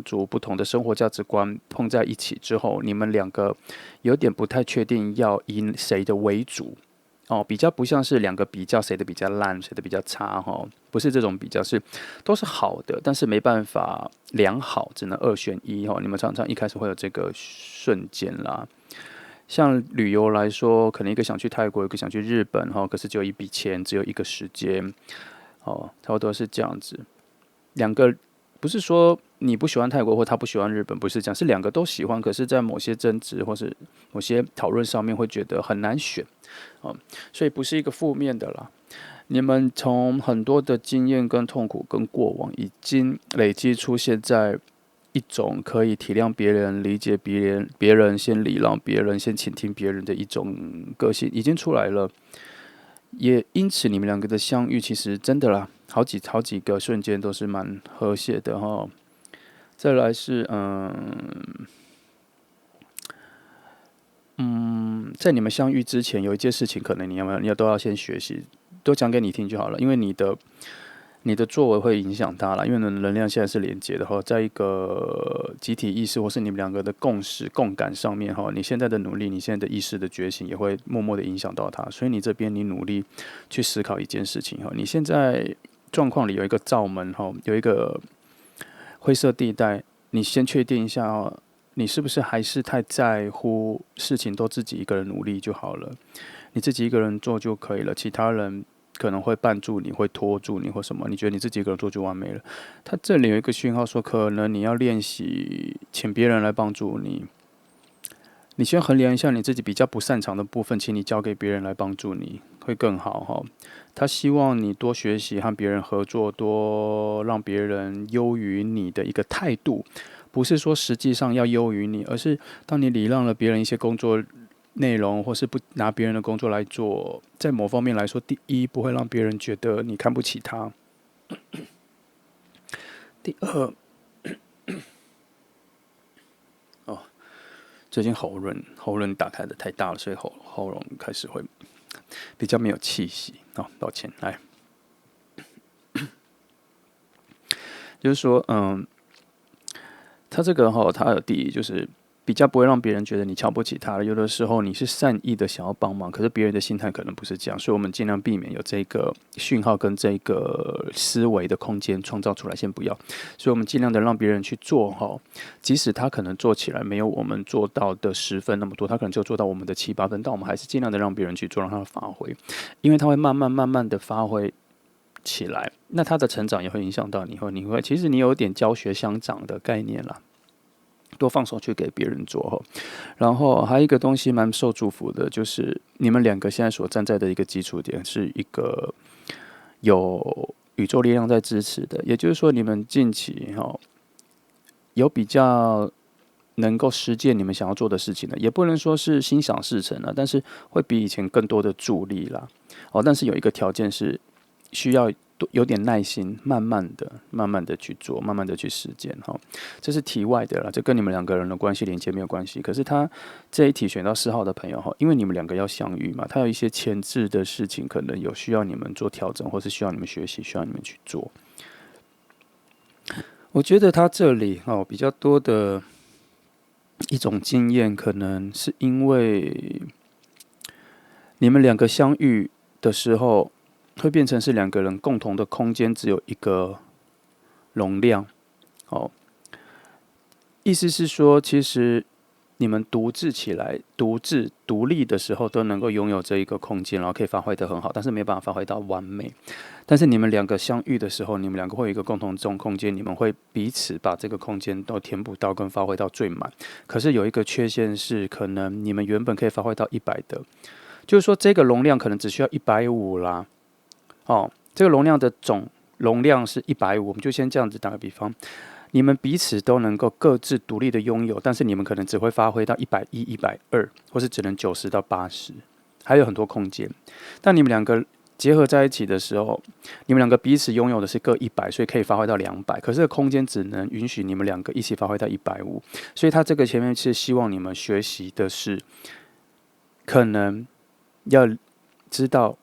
A: 组不同的生活价值观碰在一起之后，你们2个有点不太确定要以谁的为主比较不像是2个比较谁的比较烂，谁的比较差不是这种比较，是都是好的，但是没办法良好，只能2选1你们常常一开始会有这个瞬间啦。像旅游来说，可能一个想去泰国，一个想去日本可是只有一笔钱，只有一个时间差不多是这样子。2个不是说你不喜欢泰国或他不喜欢日本，不是这样，是2个都喜欢，可是在某些争执或是某些讨论上面会觉得很难选所以不是一个负面的啦。你们从很多的经验跟痛苦跟过往，已经累积出现在一种可以体谅别人、理解别人先礼让别人、先倾听别人的一种个性，已经出来了。也因此，你们2个的相遇，其实真的啦，好几个瞬间都是蛮和谐的再来是在你们相遇之前，有一件事情，可能你要都要先学习，都讲给你听就好了，因为你的作为会影响他啦，因为能量现在是连接的在一个集体意识或是你们2个的共识共感上面你现在的努力，你现在的意识的觉醒也会默默的影响到他，所以你这边你努力去思考一件事情你现在状况里有一个罩门有一个灰色地带，你先确定一下你是不是还是太在乎事情都自己一个人努力就好了，你自己一个人做就可以了，其他人可能会绊住你，会拖住你或什么，你觉得你自己一个人做就完美了。他这里有一个讯号说，可能你要练习请别人来帮助你，你先衡量一下你自己比较不擅长的部分，请你交给别人来帮助你，会更好哈。他希望你多学习和别人合作，多让别人优于你的一个态度，不是说实际上要优于你，而是当你礼让了别人一些工作内容，或是不拿别人的工作来做，在某方面来说，第一不会让别人觉得你看不起他，第二，哦，最近喉咙打开的太大了，所以喉咙开始会比较没有气息。抱歉，来，就是说，他这个他的第一就是比较不会让别人觉得你瞧不起他。有的时候你是善意的想要帮忙，可是别人的心态可能不是这样，所以我们尽量避免有这个讯号跟这个思维的空间创造出来，先不要。所以我们尽量的让别人去做即使他可能做起来没有我们做到的10分那么多，他可能就做到我们的7、8分，但我们还是尽量的让别人去做，让他发挥，因为他会慢慢的发挥起来，那他的成长也会影响到你，其实你有点教学相长的概念啦。多放手去给别人做，然后还有一个东西蛮受祝福的，就是你们2个现在所站在的一个基础点是一个有宇宙力量在支持的，也就是说你们近期有比较能够实践你们想要做的事情了，也不能说是心想事成了，但是会比以前更多的助力啦。但是有一个条件是需要有点耐心，慢慢的去做，慢慢的去实践这是题外的啦，这跟你们2个人的关系连接没有关系。可是他这一题选到4号的朋友因为你们2个要相遇嘛，他有一些前置的事情，可能有需要你们做调整，或是需要你们学习，需要你们去做。我觉得他这里比较多的一种经验，可能是因为你们2个相遇的时候，会变成是2个人共同的空间只有一个容量。意思是说，其实你们独自起来、独立的时候，都能够拥有这一个空间，然后可以发挥得很好，但是没办法发挥到完美。但是你们2个相遇的时候，你们2个会有一个共同这种空间，你们会彼此把这个空间都填补到跟发挥到最满。可是有一个缺陷是，可能你们原本可以发挥到100的，就是说这个容量可能只需要150啦。这个容量的总容量是150，我们就先这样子打个比方。你们彼此都能够各自独立的拥有，但是你们可能只会发挥到110、120，或是只能90到80，还有很多空间。但你们2个结合在一起的时候，你们2个彼此拥有的是各100，所以可以发挥到200。可是这个空间只能允许你们2个一起发挥到150，所以他这个前面是希望你们学习的是，可能要知道。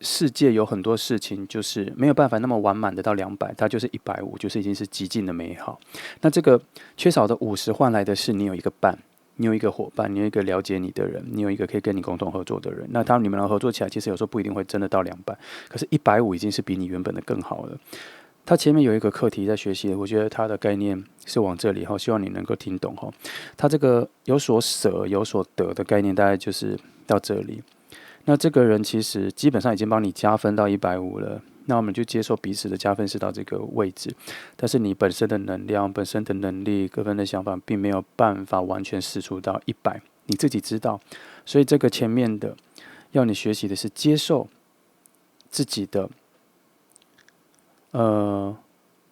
A: 世界有很多事情就是没有办法那么完满的到200，它就是150，就是已经是极尽的美好。那这个缺少的50换来的是你有一个伴，你有一个伙伴，你有一个了解你的人，你有一个可以跟你共同合作的人。那你们合作起来，其实有时候不一定会真的到200，可是150已经是比你原本的更好了。他前面有一个课题在学习，我觉得他的概念是往这里希望你能够听懂他这个有所舍有所得的概念，大概就是到这里。那这个人其实基本上已经帮你加分到150了，那我们就接受彼此的加分是到这个位置，但是你本身的能量、本身的能力、各分的想法，并没有办法完全释出到100，你自己知道。所以这个前面的要你学习的是接受自己的，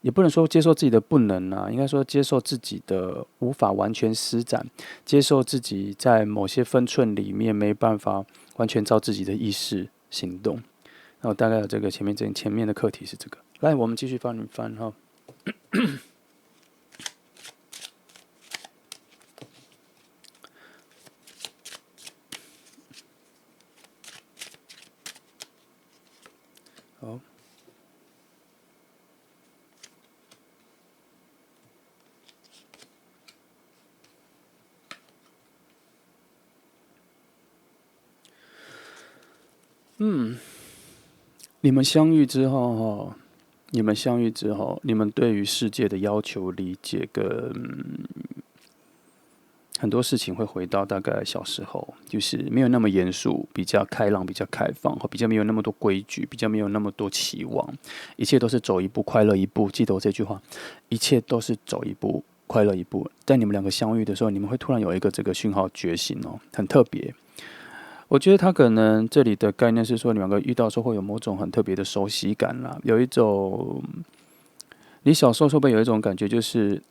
A: 也不能说接受自己的不能啊，应该说接受自己的无法完全施展，接受自己在某些分寸里面没办法完全照自己的意识行动。那我大概有这个前面的课题是这个。来，我们继续翻好。你们相遇之后你们对于世界的要求、理解跟很多事情会回到大概小时候，就是没有那么严肃，比较开朗，比较开放，比较没有那么多规矩，比较没有那么多期望，一切都是走一步快乐一步。记得我这句话，一切都是走一步快乐一步。在你们两个相遇的时候，你们会突然有一个这个讯号觉醒哦，很特别。我觉得他可能这里的概念是说，你们两个遇到的时候会有某种很特别的熟悉感啦，有一种你小时候会不会有一种感觉，就是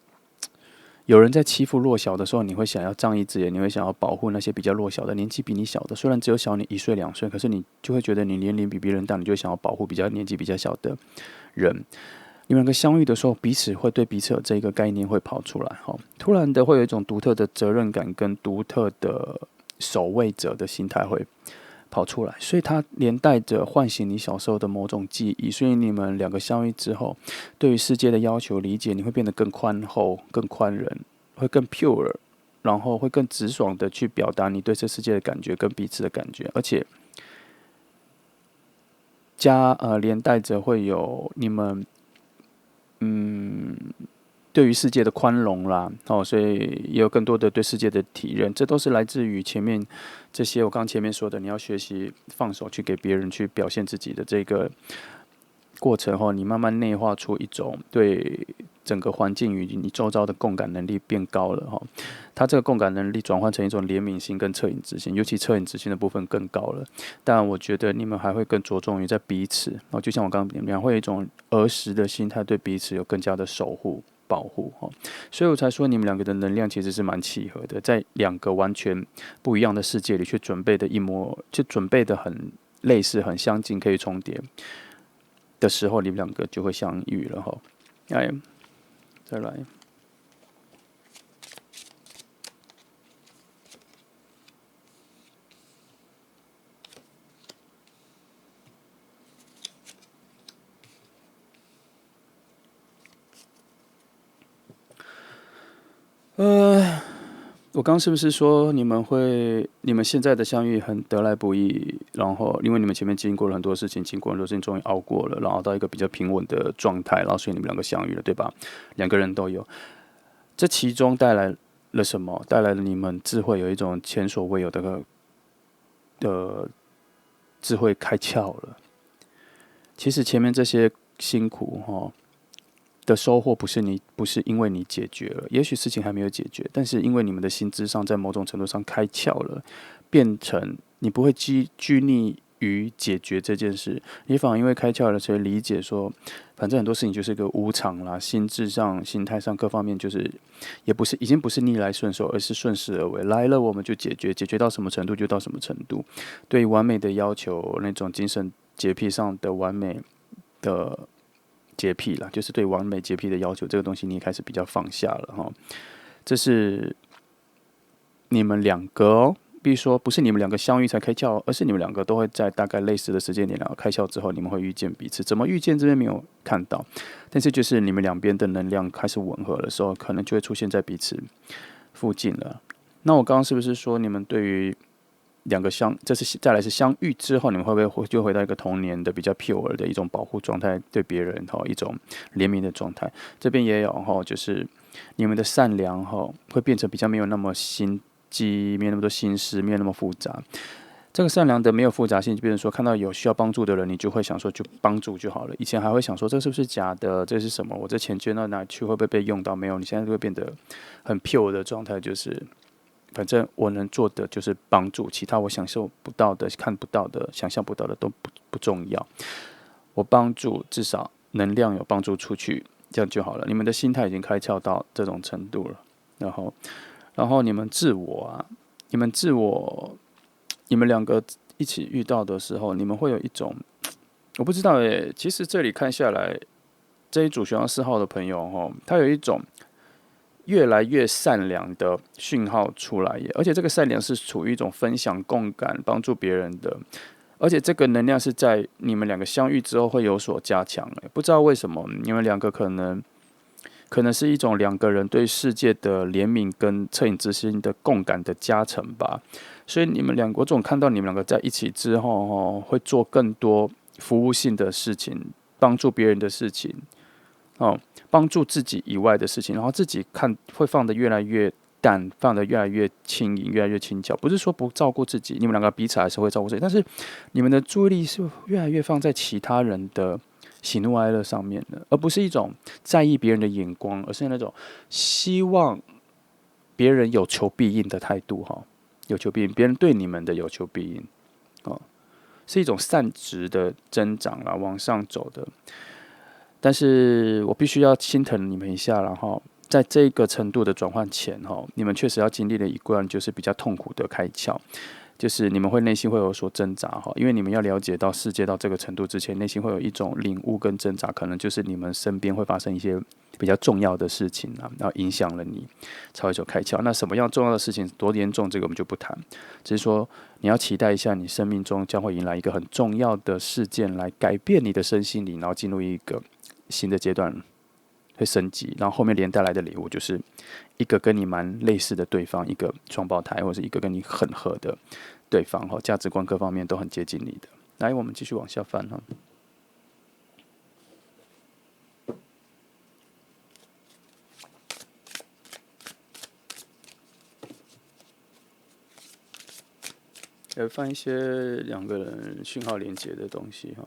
A: 有人在欺负弱小的时候，你会想要仗义执言，你会想要保护那些比较弱小的、年纪比你小的，虽然只有小你1岁2岁，可是你就会觉得你年龄比别人大，你就会想要保护比较年纪比较小的人。你们两个相遇的时候，彼此会对彼此有这个概念会跑出来，哈，突然的会有一种独特的责任感跟独特的守卫者的心态会跑出来，所以它连带着唤醒你小时候的某种记忆。所以你们两个相遇之后，对于世界的要求理解，你会变得更宽厚、更宽仁，会更 pure，然后会更直爽的去表达你对这世界的感觉跟彼此的感觉，而且连带着会有你们对于世界的宽容啦，所以也有更多的对世界的体认，这都是来自于前面这些我刚前面说的，你要学习放手去给别人去表现自己的这个过程后，你慢慢内化出一种对整个环境与你周遭的共感能力变高了哈，它这个共感能力转换成一种怜悯心跟恻隐之心，尤其恻隐之心的部分更高了。但我觉得你们还会更着重于在彼此，就像我刚刚讲，会有一种儿时的心态，对彼此有更加的守护。保护，所以我才说你们两个的能量其实是蛮契合的，在两个完全不一样的世界里，却准备的就准备的很类似、很相近，可以重叠的时候，你们两个就会相遇了哈。哎，再来。我刚刚是不是说你们现在的相遇很得来不易，然后因为你们前面经过了很多事情，经过很多事情，终于熬过了，然后到一个比较平稳的状态，然后所以你们两个相遇了，对吧？两个人都有，这其中带来了什么？带来了你们智慧有一种前所未有的智慧开窍了。其实前面这些辛苦的收获不是因为你解决了，也许事情还没有解决，但是因为你们的心智上在某种程度上开窍了，变成你不会拘泥于解决这件事，你反而因为开窍了，所以理解说，反正很多事情就是一个无常啦，心智上、心态上各方面就是已经不是逆来顺受，而是顺势而为，来了我们就解决，解决到什么程度就到什么程度，对于完美的要求，那种精神洁癖上的完美的洁癖啦，就是对完美洁癖的要求，这个东西你也开始比较放下了哈。这是你们两个比如说不是你们两个相遇才开窍，而是你们两个都会在大概类似的时间点两个开窍之后，你们会遇见彼此。怎么遇见这边没有看到，但是就是你们两边的能量开始吻合的时候，可能就会出现在彼此附近了。那我刚刚是不是说你们对于两个这是再来是相遇之后，你们会不会就回到一个童年的比较 pure 的一种保护状态，对别人一种怜悯的状态？这边也有就是你们的善良会变成比较没有那么心机，没有那么多心思，没有那么复杂。这个善良的没有复杂性，就变成说看到有需要帮助的人，你就会想说就帮助就好了。以前还会想说这是不是假的，这是什么？我这钱捐到哪去，会不会被用到？没有，你现在就会变得很 pure 的状态，就是反正我能做的就是帮助，其他我享受不到的、看不到的、想象不到的都不重要。我帮助至少能量有帮助出去，这样就好了。你们的心态已经开窍到这种程度了，然后你们自我，你们两个一起遇到的时候，你们会有一种，我不知道耶。其实这里看下来，这一组选到4号的朋友他有一种越来越善良的讯号出来耶，而且这个善良是处于一种分享、共感、帮助别人的，而且这个能量是在你们两个相遇之后会有所加强耶。不知道为什么，你们两个可能是一种两个人对世界的怜悯跟恻隐之心的共感的加成吧。所以你们两个，我总看到你们两个在一起之后会做更多服务性的事情，帮助别人的事情，帮助自己以外的事情，然后自己会放得越来越淡，放得越来越轻盈，越来越轻巧。不是说不照顾自己，你们两个彼此还是会照顾自己，但是你们的注意力是越来越放在其他人的喜怒哀乐上面了，而不是一种在意别人的眼光，而是那种希望别人有求必应的态度哈，有求必应，别人对你们的有求必应哦，是一种善值的增长啦，往上走的。但是我必须要心疼你们一下，然后在这个程度的转换前哈，你们确实要经历了一段就是比较痛苦的开窍。就是你们会内心会有所挣扎哈，因为你们要了解到世界到这个程度之前，内心会有一种领悟跟挣扎，可能就是你们身边会发生一些比较重要的事情啊，然后影响了你，才会有开窍。那什么样重要的事情多严重，这个我们就不谈，只是说你要期待一下，你生命中将会迎来一个很重要的事件，来改变你的身心灵，然后进入一个新的阶段。会升级，然后后面连带来的礼物就是一个跟你蛮类似的对方，一个双胞胎，或者是一个跟你很合的对方，价值观各方面都很接近你的。来，我们继续往下翻哈。翻一些两个人讯号连接的东西哈。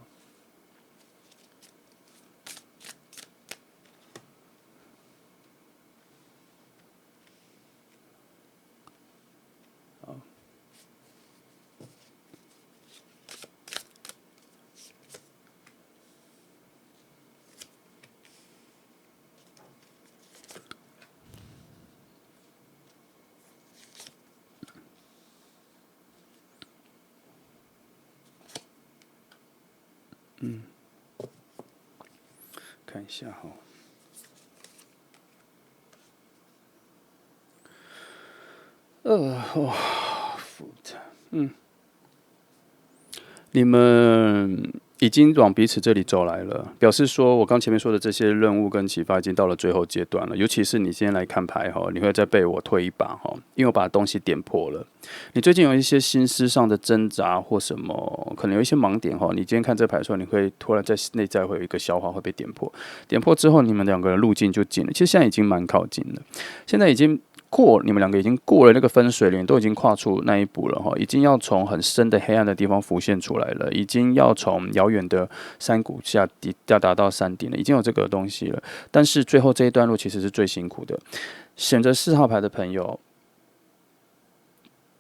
A: 看一下哈。你们已经往彼此这里走来了，表示说我刚前面说的这些任务跟启发已经到了最后阶段了。尤其是你今天来看牌哈，你会再被我推一把哈，因为我把东西点破了。你最近有一些心思上的挣扎或什么，可能有一些盲点哈。你今天看这牌的时候，你会突然在内在会有一个消化会被点破，点破之后，你们两个人路径就近了。其实现在已经蛮靠近了，现在已经。你们两个已经过了那个分水岭，都已经跨出那一步了哈，已经要从很深的黑暗的地方浮现出来了，已经要从遥远的山谷下达到山顶了，已经有这个东西了。但是最后这一段路其实是最辛苦的。选择4号牌的朋友，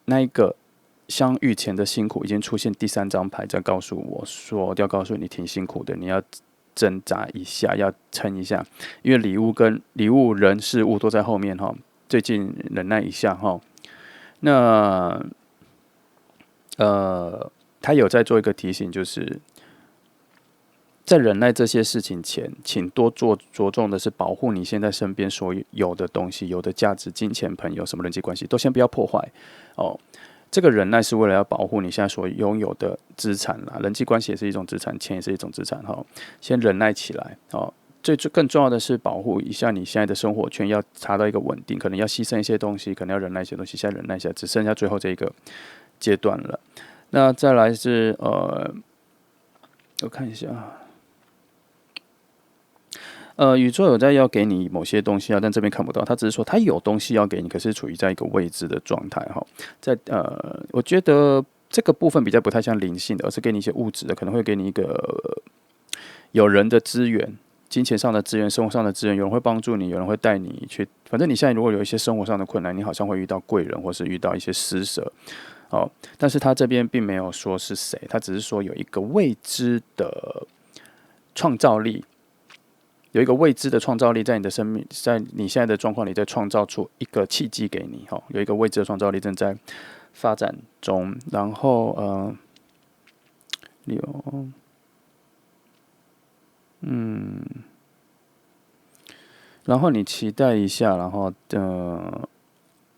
A: 那一个相遇前的辛苦已经出现第3张牌，在告诉我说，要告诉你挺辛苦的，你要挣扎一下，要撑一下，因为礼物、人、事物都在后面哈。最近忍耐一下哈，那他有在做一个提醒，就是在忍耐这些事情前，请多着重的是保护你现在身边所有的东西、有的价值、金钱、朋友、什么人际关系，都先不要破坏哦。这个忍耐是为了要保护你现在所拥有的资产啦，人际关系也是一种资产，钱也是一种资产哈。先忍耐起来哦。更重要的是保护一下你现在的生活圈，要达到一个稳定，可能要牺牲一些东西，可能要忍耐一些东西，现在忍耐一下，只剩下最后这一个阶段了。那再来是我看一下，宇宙有在要给你某些东西啊，但这边看不到，他只是说他有东西要给你，可是处于在一个未知的状态哈。我觉得这个部分比较不太像灵性的，而是给你一些物质的，可能会给你一个有人的资源。金钱上的资源、生活上的资源，有人会帮助你，有人会带你去。反正你现在如果有一些生活上的困难，你好像会遇到贵人，或是遇到一些施舍，哦。但是他这边并没有说是谁，他只是说有一个未知的创造力，有一个未知的创造力在你的生命，在你现在的状况里，在创造出一个契机给你，哈，有一个未知的创造力正在发展中。然后然后你期待一下，然后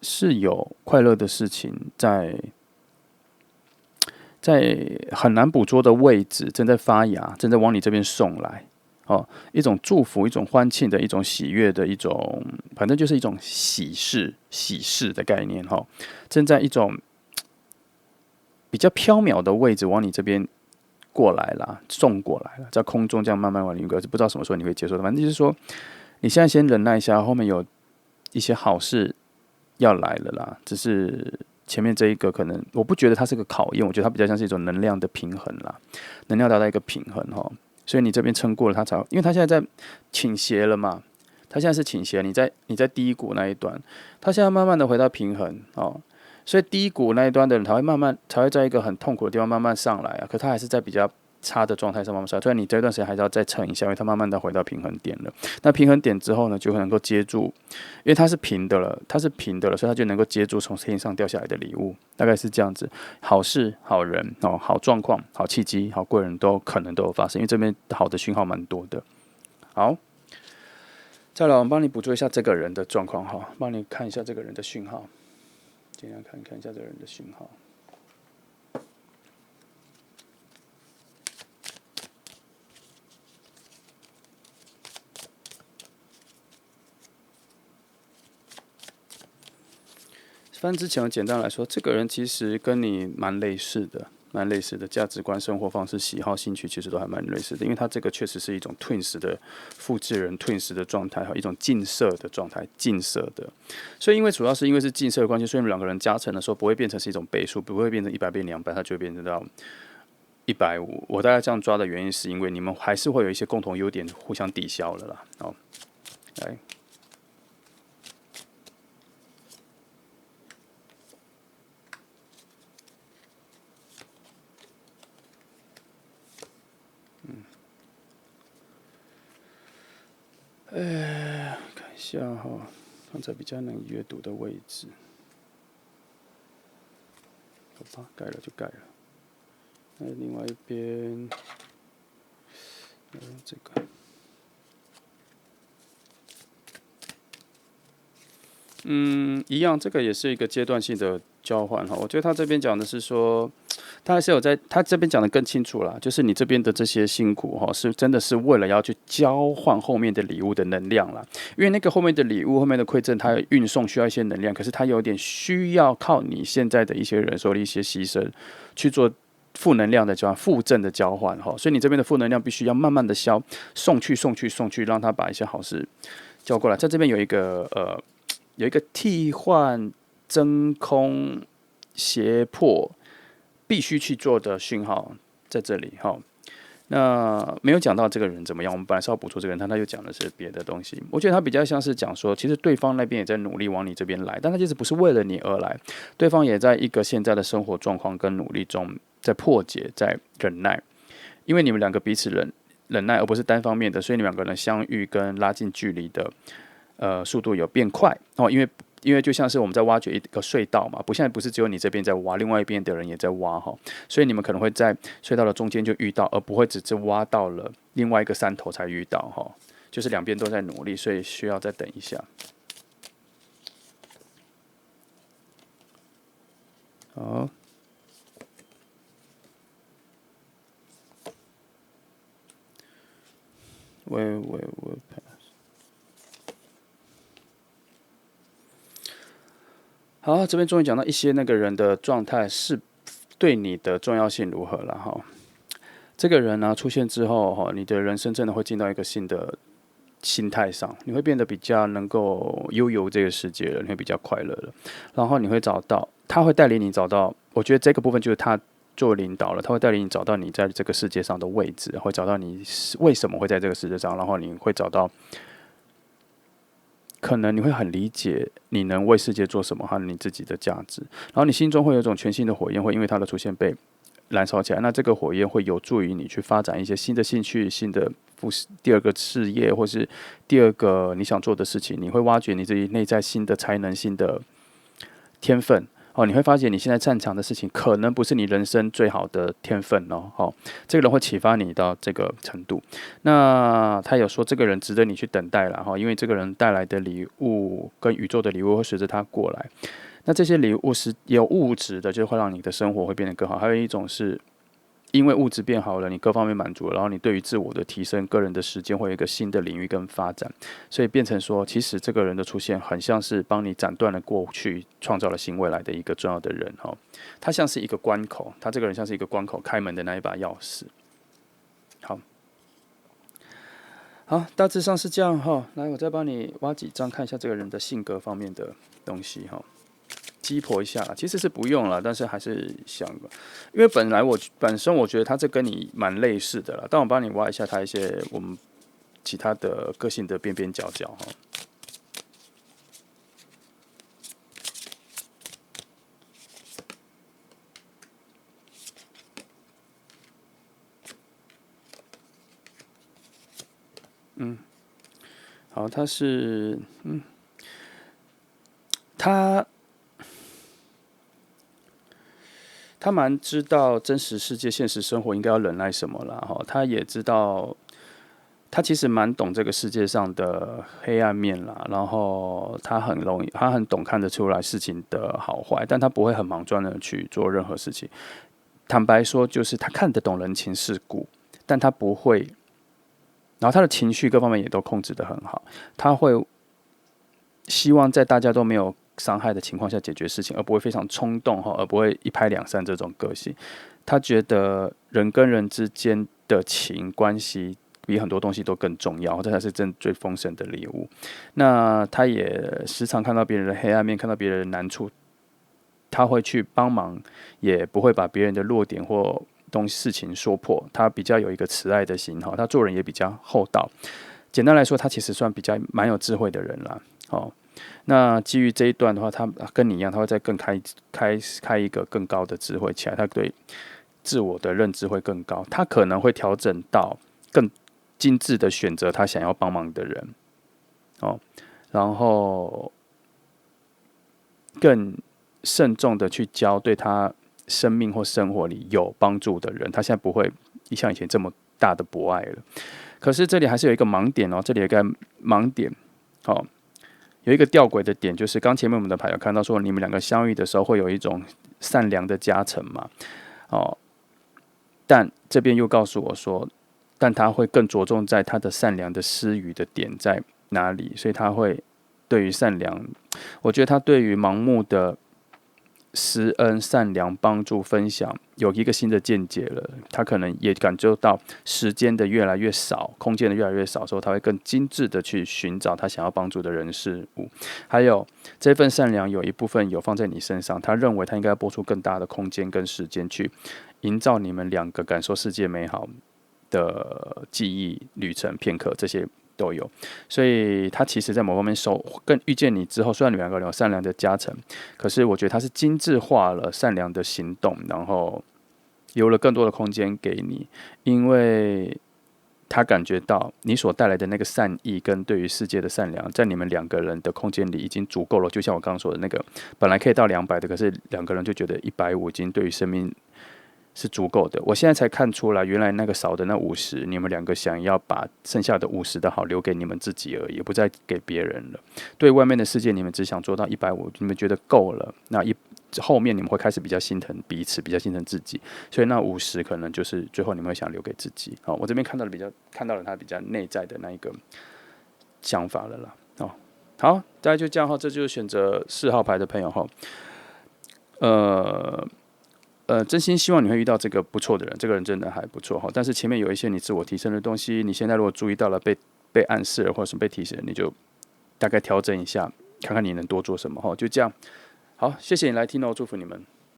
A: 是有快乐的事情在很难捕捉的位置正在发芽，正在往你这边送来。哦，一种祝福，一种欢庆的，一种喜悦的，一种反正就是一种喜事的概念哈，正在一种比较飘渺的位置往你这边过来啦，送过来了，在空中这样慢慢往你过来，不知道什么时候你会接受的。反正就是说，你现在先忍耐一下，后面有一些好事要来了啦。只是前面这一个可能，我不觉得它是个考验，我觉得它比较像是一种能量的平衡啦，能量达到一个平衡哈。所以你这边撑过了，他才，因为他现在在倾斜了嘛，他现在是倾斜，你在低谷那一端，他现在慢慢的回到平衡哦，所以低谷那一端的人才会在一个很痛苦的地方慢慢上来啊，可他还是在比较差的状态上慢慢上来，所以你这段时间还是要再撑一下，因为它慢慢的回到平衡点了。那平衡点之后呢，就会能够接住，因为它是平的了，所以它就能够接住从天上掉下来的礼物，大概是这样子。好事、好人哦，好状况、好契机、好贵人都可能都有发生，因为这边好的讯号蛮多的。好，再来我们帮你捕捉一下这个人的状况哈，帮你看一下这个人的讯号，尽量看一下这个人的讯号。翻之前，简单来说，这个人其实跟你蛮类似的，价值观、生活方式、喜好、兴趣其实都还蛮类似的。因为他这个确实是一种 twins 的复制人 twins 的状态，一种近色的状态，近色的。所以主要是因为是近色的关系，所以你们两个人加成的时候不会变成是一种倍数，不会变成100变200，它就会变成到150。我大概这样抓的原因是因为你们还是会有一些共同优点互相抵消了啦。哦，来。看一下哈，放在比较能阅读的位置。好吧，改了就改了。那另外一边，这个，一样，这个也是一个阶段性的交换哈。我觉得他这边讲的是说。他还是有在，他这边讲的更清楚啦，就是你这边的这些辛苦哈，是真的是为了要去交换后面的礼物的能量啦。因为那个后面的礼物、后面的馈赠，它运送需要一些能量，可是它有点需要靠你现在的一些人手的一些牺牲去做负能量的交换、负正的交换哈。所以你这边的负能量必须要慢慢的送去，让他把一些好事交过来。在这边有一个替换、真空、胁迫。必须去做的讯号在这里哈。那没有讲到这个人怎么样，我们本来是要捕捉这个人，但他又讲的是别的东西。我觉得他比较像是讲说，其实对方那边也在努力往你这边来，但他其实不是为了你而来，对方也在一个现在的生活状况跟努力中在破解，在忍耐，因为你们两个彼此忍耐，而不是单方面的，所以你们两个人相遇跟拉近距离的速度有变快哦，因为就像是我们在挖掘一个隧道嘛，现在不是只有你这边在挖，另外一边的人也在挖哈，所以你们可能会在隧道的中间就遇到，而不会只是挖到了另外一个山头才遇到哈，就是两边都在努力，所以需要再等一下。好。喂。好，这边终于讲到一些那个人的状态是对你的重要性如何了哈。这个人呢出现之后哈，你的人生真的会进到一个新的心态上，你会变得比较能够悠游这个世界了，你会比较快乐了。然后你会找到，他会带领你找到，我觉得这个部分就是他做领导了，他会带领你找到你在这个世界上的位置，会找到你为什么会在这个世界上，然后你会找到。可能你会很理解你能为世界做什么和你自己的价值，然后你心中会有一种全新的火焰，会因为它的出现被燃烧起来。那这个火焰会有助于你去发展一些新的兴趣、新的第二个事业，或是第二个你想做的事情。你会挖掘你自己内在新的才能、新的天分。哦，你会发现你现在擅长的事情，可能不是你人生最好的天分哦。哦，这个人会启发你到这个程度。那他有说，这个人值得你去等待了哈，因为这个人带来的礼物跟宇宙的礼物会随着他过来。那这些礼物是有物质的，就会让你的生活会变得更好。还有一种是。因为物质变好了，你各方面满足了，然后你对于自我的提升、个人的时间会有一个新的领域跟发展，所以变成说，其实这个人的出现很像是帮你斩断了过去，创造了新未来的一个重要的人哈。他像是一个关口，他这个人像是一个关口，开门的那一把钥匙。好，大致上是这样哈。来，我再帮你挖几张，看一下这个人的性格方面的东西哈。鸡婆一下啦，其实是不用了，但是还是想，因为本身我觉得他这跟你蛮类似的啦，但我帮你挖一下他一些我们其他的个性的边边角角哈。好，他是他他蛮知道真实世界、现实生活应该要忍耐什么啦哈，他也知道。他其实蛮懂这个世界上的黑暗面啦，然后他很懂看得出来事情的好坏，但他不会很莽撞的去做任何事情。坦白说，就是他看得懂人情世故，但他不会，然后他的情绪各方面也都控制得很好，他会希望在大家都没有伤害的情况下解决事情，而不会非常冲动哈，而不会一拍两散这种个性。他觉得人跟人之间的情关系比很多东西都更重要，这才是真最丰盛的礼物。那他也时常看到别人的黑暗面，看到别人的难处，他会去帮忙，也不会把别人的弱点或事情说破。他比较有一个慈爱的心哈，他做人也比较厚道。简单来说，他其实算比较蛮有智慧的人啦。哦，那基于这一段的话，他跟你一样，他会再更开一个更高的智慧起来，他对自我的认知会更高，他可能会调整到更精致的选择他想要帮忙的人，哦，然后更慎重的去教对他生命或生活里有帮助的人，他现在不会像以前这么大的博爱了。可是这里还是有一个盲点哦，这里有一个盲点，哦，有一个吊诡的点，就是刚前面我们的牌有看到说，你们两个相遇的时候会有一种善良的加成嘛，哦，但这边又告诉我说，但他会更着重在他的善良的施予的点在哪里，所以他会对于善良，我觉得他对于盲目的施恩、善良、帮助、分享有一个新的见解了。他可能也感受到时间的越来越少，空间的越来越少的时候，他会更精致的去寻找他想要帮助的人事物。还有这份善良有一部分有放在你身上，他认为他应该拨出更大的空间跟时间去营造你们两个感受世界美好的记忆旅程片刻，这些都有。所以他其实在某方面更遇见你之后，虽然你们两个人有善良的加成，可是我觉得他是精致化了善良的行动，然后有了更多的空间给你，因为他感觉到你所带来的那个善意跟对于世界的善良，在你们两个人的空间里已经足够了。就像我刚刚说的那个，本来可以到200的，可是两个人就觉得150已经对于生命是足够的。我现在才看出来，原来那个少的那50，你们两个想要把剩下的50的好留给你们自己而已，不再给别人了。对外面的世界，你们只想做到150，你们觉得够了。那后面你们会开始比较心疼彼此，比较心疼自己，所以那50可能就是最后你们会想留给自己。好，我这边看到了他比较内在的那一个想法了啦。好，大家就这样哈，这就是选择4号牌的朋友哈。真心希望你会遇到这个不错的人，这个人真的还不错哈。但是前面有一些你自我提升的东西，你现在如果注意到了被暗示了或者是被提醒了，你就大概调整一下，看看你能多做什么哈。就这样，好，谢谢你来听哦，祝福你们。